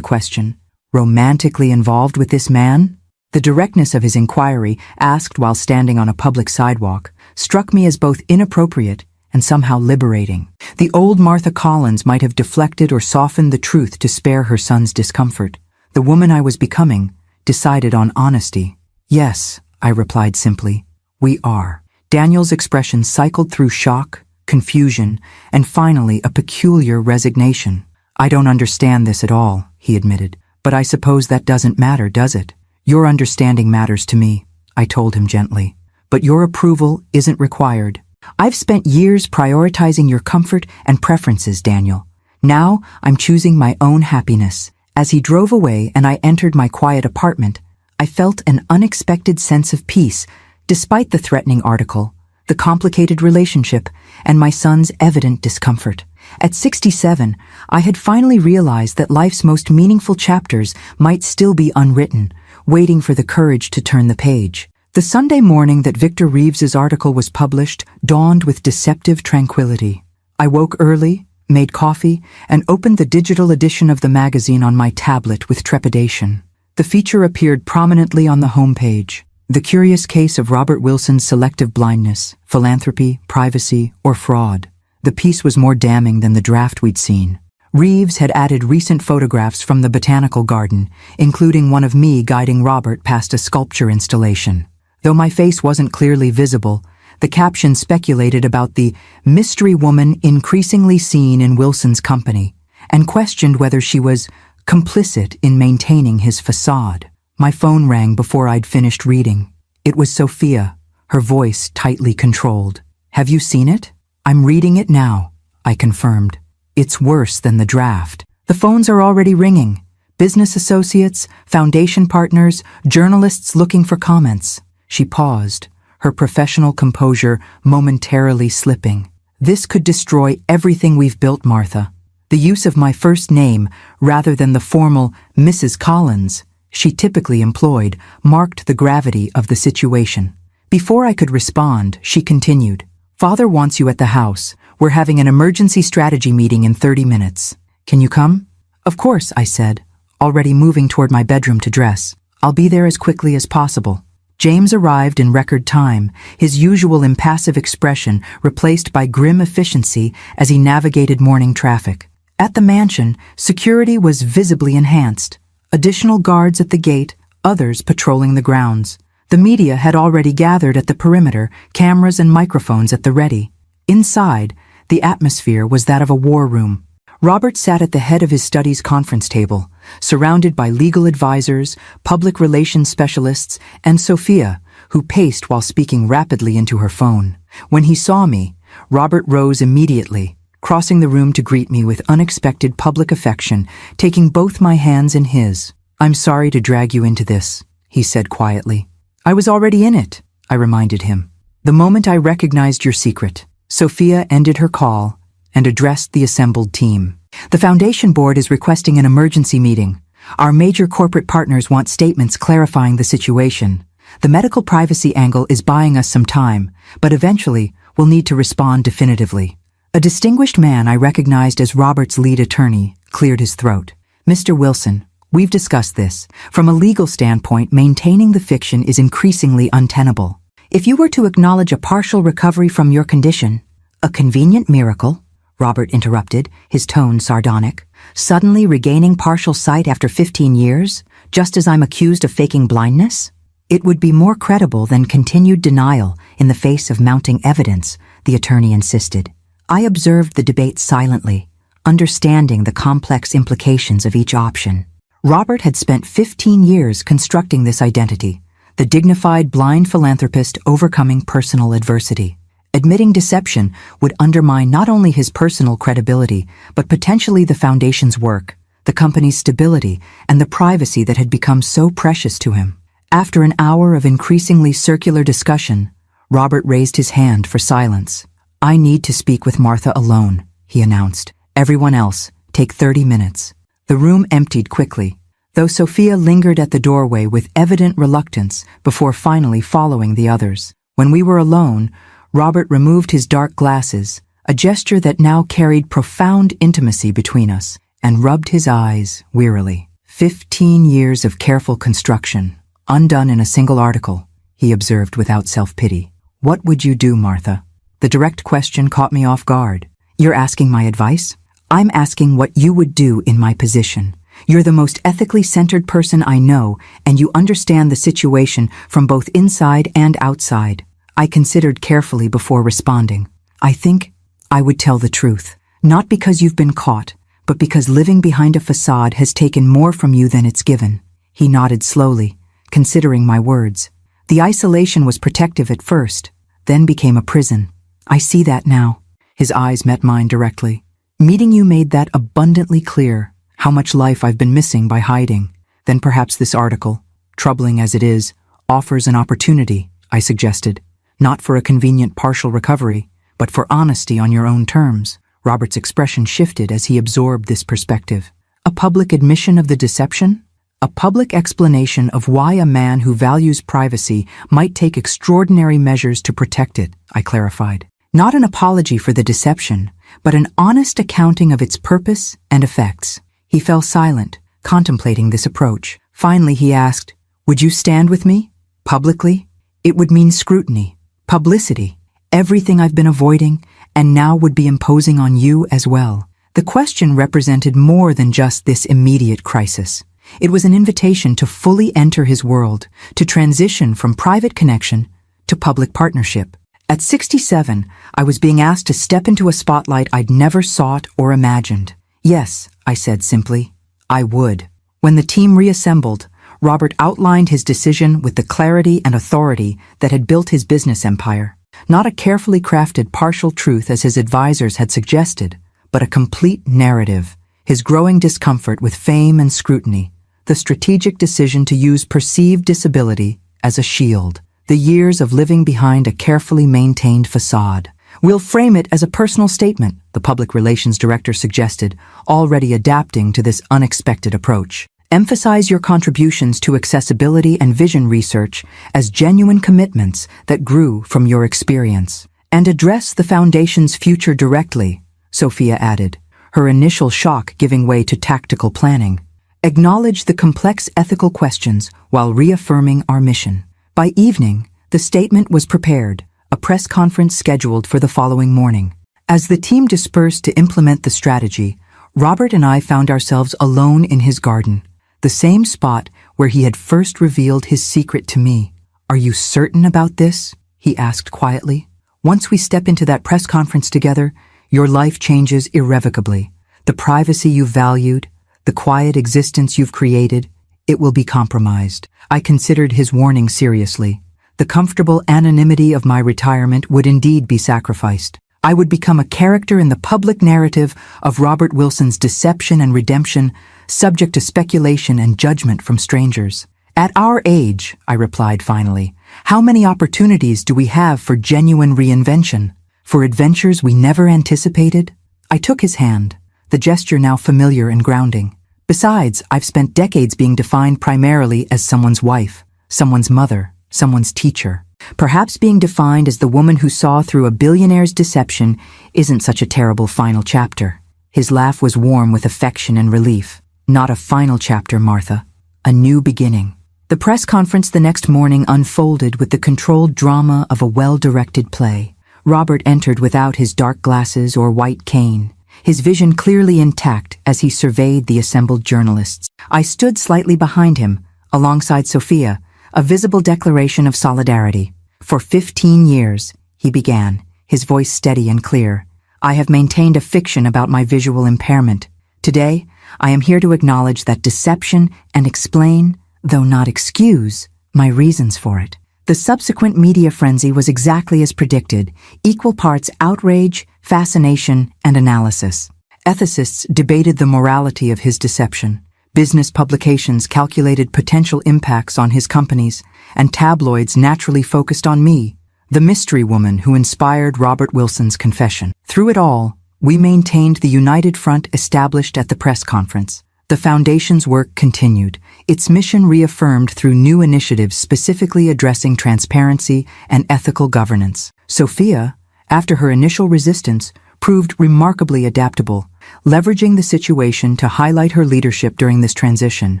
question. "Romantically involved with this man?" The directness of his inquiry, asked while standing on a public sidewalk, struck me as both inappropriate and somehow liberating. The old Martha Collins might have deflected or softened the truth to spare her son's discomfort. The woman I was becoming decided on honesty. "Yes," I replied simply. "We are." Daniel's expression cycled through shock, confusion, and finally a peculiar resignation. "I don't understand this at all," he admitted. "But I suppose that doesn't matter, does it? Your understanding matters to me," I told him gently. "But your approval isn't required. I've spent years prioritizing your comfort and preferences, Daniel. Now I'm choosing my own happiness." As he drove away and I entered my quiet apartment, I felt an unexpected sense of peace, despite the threatening article, the complicated relationship, and my son's evident discomfort. At 67, I had finally realized that life's most meaningful chapters might still be unwritten, waiting for the courage to turn the page. The Sunday morning that Victor Reeves's article was published dawned with deceptive tranquility. I woke early, made coffee, and opened the digital edition of the magazine on my tablet with trepidation. The feature appeared prominently on the homepage. The curious case of Robert Wilson's selective blindness, philanthropy, privacy, or fraud. The piece was more damning than the draft we'd seen. Reeves had added recent photographs from the botanical garden, including one of me guiding Robert past a sculpture installation. Though my face wasn't clearly visible, the caption speculated about the mystery woman increasingly seen in Wilson's company, and questioned whether she was complicit in maintaining his facade. My phone rang before I'd finished reading. It was Sophia, her voice tightly controlled. "Have you seen it?" "I'm reading it now," I confirmed. "It's worse than the draft. The phones are already ringing. Business associates, foundation partners, journalists looking for comments." She paused, her professional composure momentarily slipping. "This could destroy everything we've built, Martha." The use of my first name, rather than the formal Mrs. Collins she typically employed, marked the gravity of the situation. Before I could respond, she continued, "Father wants you at the house. We're having an emergency strategy meeting in 30 minutes. Can you come?" "Of course," I said, already moving toward my bedroom to dress. "I'll be there as quickly as possible." James arrived in record time, his usual impassive expression replaced by grim efficiency as he navigated morning traffic. At the mansion, security was visibly enhanced. Additional guards at the gate, others patrolling the grounds. The media had already gathered at the perimeter, cameras and microphones at the ready. Inside, the atmosphere was that of a war room. Robert sat at the head of his study's conference table, surrounded by legal advisors, public relations specialists, and Sophia, who paced while speaking rapidly into her phone. When he saw me, Robert rose immediately, crossing the room to greet me with unexpected public affection, taking both my hands in his. "I'm sorry to drag you into this," he said quietly. "I was already in it," I reminded him. "The moment I recognized your secret." Sophia ended her call and addressed the assembled team. "The Foundation Board is requesting an emergency meeting. Our major corporate partners want statements clarifying the situation. The medical privacy angle is buying us some time, but eventually we'll need to respond definitively." A distinguished man I recognized as Robert's lead attorney cleared his throat. "Mr. Wilson, we've discussed this. From a legal standpoint, maintaining the fiction is increasingly untenable. If you were to acknowledge a partial recovery from your condition—" "A convenient miracle," Robert interrupted, his tone sardonic. "Suddenly regaining partial sight after 15 years, just as I'm accused of faking blindness? It would be more credible than continued denial in the face of mounting evidence," the attorney insisted. I observed the debate silently, understanding the complex implications of each option. Robert had spent 15 years constructing this identity, the dignified blind philanthropist overcoming personal adversity. Admitting deception would undermine not only his personal credibility, but potentially the Foundation's work, the company's stability, and the privacy that had become so precious to him. After an hour of increasingly circular discussion, Robert raised his hand for silence. "I need to speak with Martha alone," he announced. "Everyone else, take 30 minutes." The room emptied quickly, though Sophia lingered at the doorway with evident reluctance before finally following the others. When we were alone, Robert removed his dark glasses, a gesture that now carried profound intimacy between us, and rubbed his eyes wearily. 15 years of careful construction, Undone in a single article, he observed without self-pity. What would you do, Martha? The direct question caught me off guard. You're asking my advice? I'm asking what you would do in my position. You're the most ethically centered person I know, and you understand the situation from both inside and outside. I considered carefully before responding. I think I would tell the truth. Not because you've been caught, but because living behind a facade has taken more from you than it's given. He nodded slowly, considering my words. The isolation was protective at first, then became a prison. I see that now. His eyes met mine directly. Meeting you made that abundantly clear, how much life I've been missing by hiding. Then perhaps this article, troubling as it is, offers an opportunity, I suggested. Not for a convenient partial recovery, but for honesty on your own terms. Robert's expression shifted as he absorbed this perspective. A public admission of the deception? A public explanation of why a man who values privacy might take extraordinary measures to protect it, I clarified. Not an apology for the deception, but an honest accounting of its purpose and effects. He fell silent, contemplating this approach. Finally, he asked, would you stand with me? Publicly? It would mean scrutiny, publicity, everything I've been avoiding, and now would be imposing on you as well. The question represented more than just this immediate crisis. It was an invitation to fully enter his world, to transition from private connection to public partnership. At 67, I was being asked to step into a spotlight I'd never sought or imagined. Yes, I said simply, I would. When the team reassembled, Robert outlined his decision with the clarity and authority that had built his business empire. Not a carefully crafted partial truth as his advisors had suggested, but a complete narrative. His growing discomfort with fame and scrutiny, the strategic decision to use perceived disability as a shield, the years of living behind a carefully maintained facade. We'll frame it as a personal statement, the public relations director suggested, already adapting to this unexpected approach. Emphasize your contributions to accessibility and vision research as genuine commitments that grew from your experience. And address the foundation's future directly, Sophia added, her initial shock giving way to tactical planning. Acknowledge the complex ethical questions while reaffirming our mission. By evening, the statement was prepared, a press conference scheduled for the following morning. As the team dispersed to implement the strategy, Robert and I found ourselves alone in his garden, the same spot where he had first revealed his secret to me. Are you certain about this? He asked quietly. Once we step into that press conference together, your life changes irrevocably. The privacy you valued, the quiet existence you've created, it will be compromised. I considered his warning seriously. The comfortable anonymity of my retirement would indeed be sacrificed. I would become a character in the public narrative of Robert Wilson's deception and redemption, subject to speculation and judgment from strangers. At our age, I replied finally, how many opportunities do we have for genuine reinvention? For adventures we never anticipated? I took his hand, the gesture now familiar and grounding. Besides, I've spent decades being defined primarily as someone's wife, someone's mother, someone's teacher. Perhaps being defined as the woman who saw through a billionaire's deception isn't such a terrible final chapter. His laugh was warm with affection and relief. Not a final chapter, Martha. A new beginning. The press conference the next morning unfolded with the controlled drama of a well-directed play. Robert entered without his dark glasses or white cane, his vision clearly intact as he surveyed the assembled journalists. I stood slightly behind him, alongside Sophia, a visible declaration of solidarity. For 15 years, he began, his voice steady and clear, I have maintained a fiction about my visual impairment. Today, I am here to acknowledge that deception and explain, though not excuse, my reasons for it. The subsequent media frenzy was exactly as predicted, equal parts outrage, fascination, and analysis. Ethicists debated the morality of his deception. Business publications calculated potential impacts on his companies, and tabloids naturally focused on me, the mystery woman who inspired Robert Wilson's confession. Through it all, we maintained the united front established at the press conference. The Foundation's work continued, its mission reaffirmed through new initiatives specifically addressing transparency and ethical governance. Sophia, after her initial resistance, proved remarkably adaptable, leveraging the situation to highlight her leadership during this transition.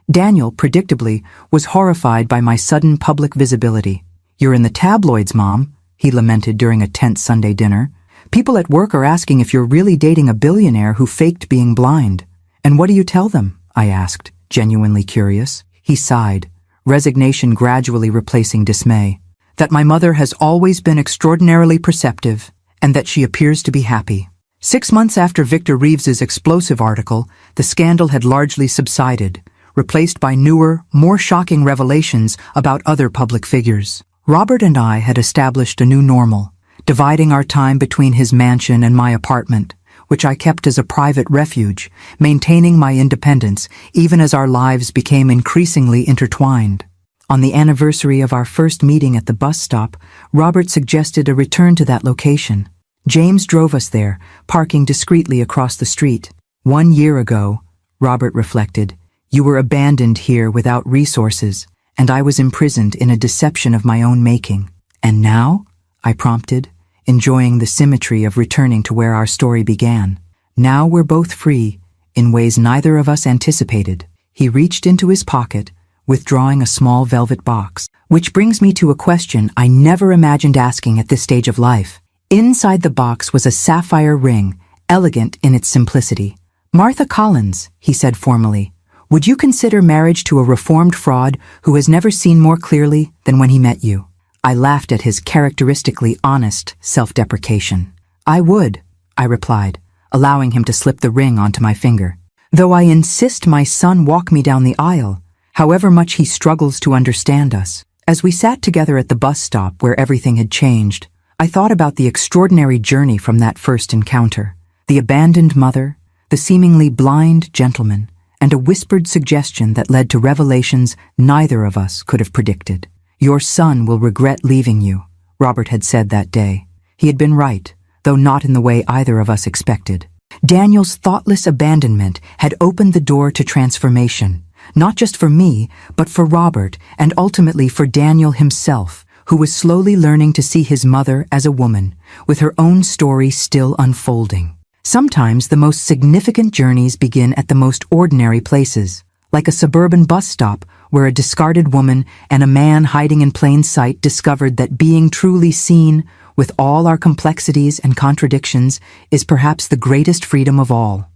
Daniel, predictably, was horrified by my sudden public visibility. "You're in the tabloids, Mom," he lamented during a tense Sunday dinner. "People at work are asking if you're really dating a billionaire who faked being blind." "And what do you tell them?" I asked, genuinely curious. He sighed, resignation gradually replacing dismay. "That my mother has always been extraordinarily perceptive, and that she appears to be happy." 6 months after Victor Reeves's explosive article, the scandal had largely subsided, replaced by newer, more shocking revelations about other public figures. Robert and I had established a new normal, dividing our time between his mansion and my apartment, which I kept as a private refuge, maintaining my independence even as our lives became increasingly intertwined. On the anniversary of our first meeting at the bus stop, Robert suggested a return to that location. James drove us there, parking discreetly across the street. "1 year ago," Robert reflected, "you were abandoned here without resources, and I was imprisoned in a deception of my own making. And now?" I prompted, enjoying the symmetry of returning to where our story began. "Now we're both free, in ways neither of us anticipated." He reached into his pocket, withdrawing a small velvet box. Which brings me to a question I never imagined asking at this stage of life. Inside the box was a sapphire ring, elegant in its simplicity. "Martha Collins," he said formally, "would you consider marriage to a reformed fraud who has never seen more clearly than when he met you?" I laughed at his characteristically honest self-deprecation. "I would," I replied, allowing him to slip the ring onto my finger. "Though I insist my son walk me down the aisle, however much he struggles to understand us." As we sat together at the bus stop where everything had changed, I thought about the extraordinary journey from that first encounter. The abandoned mother, the seemingly blind gentleman, and a whispered suggestion that led to revelations neither of us could have predicted. "Your son will regret leaving you," Robert had said that day. He had been right, though not in the way either of us expected. Daniel's thoughtless abandonment had opened the door to transformation, not just for me, but for Robert, and ultimately for Daniel himself, who was slowly learning to see his mother as a woman, with her own story still unfolding. Sometimes the most significant journeys begin at the most ordinary places, like a suburban bus stop where a discarded woman and a man hiding in plain sight discovered that being truly seen, with all our complexities and contradictions, is perhaps the greatest freedom of all.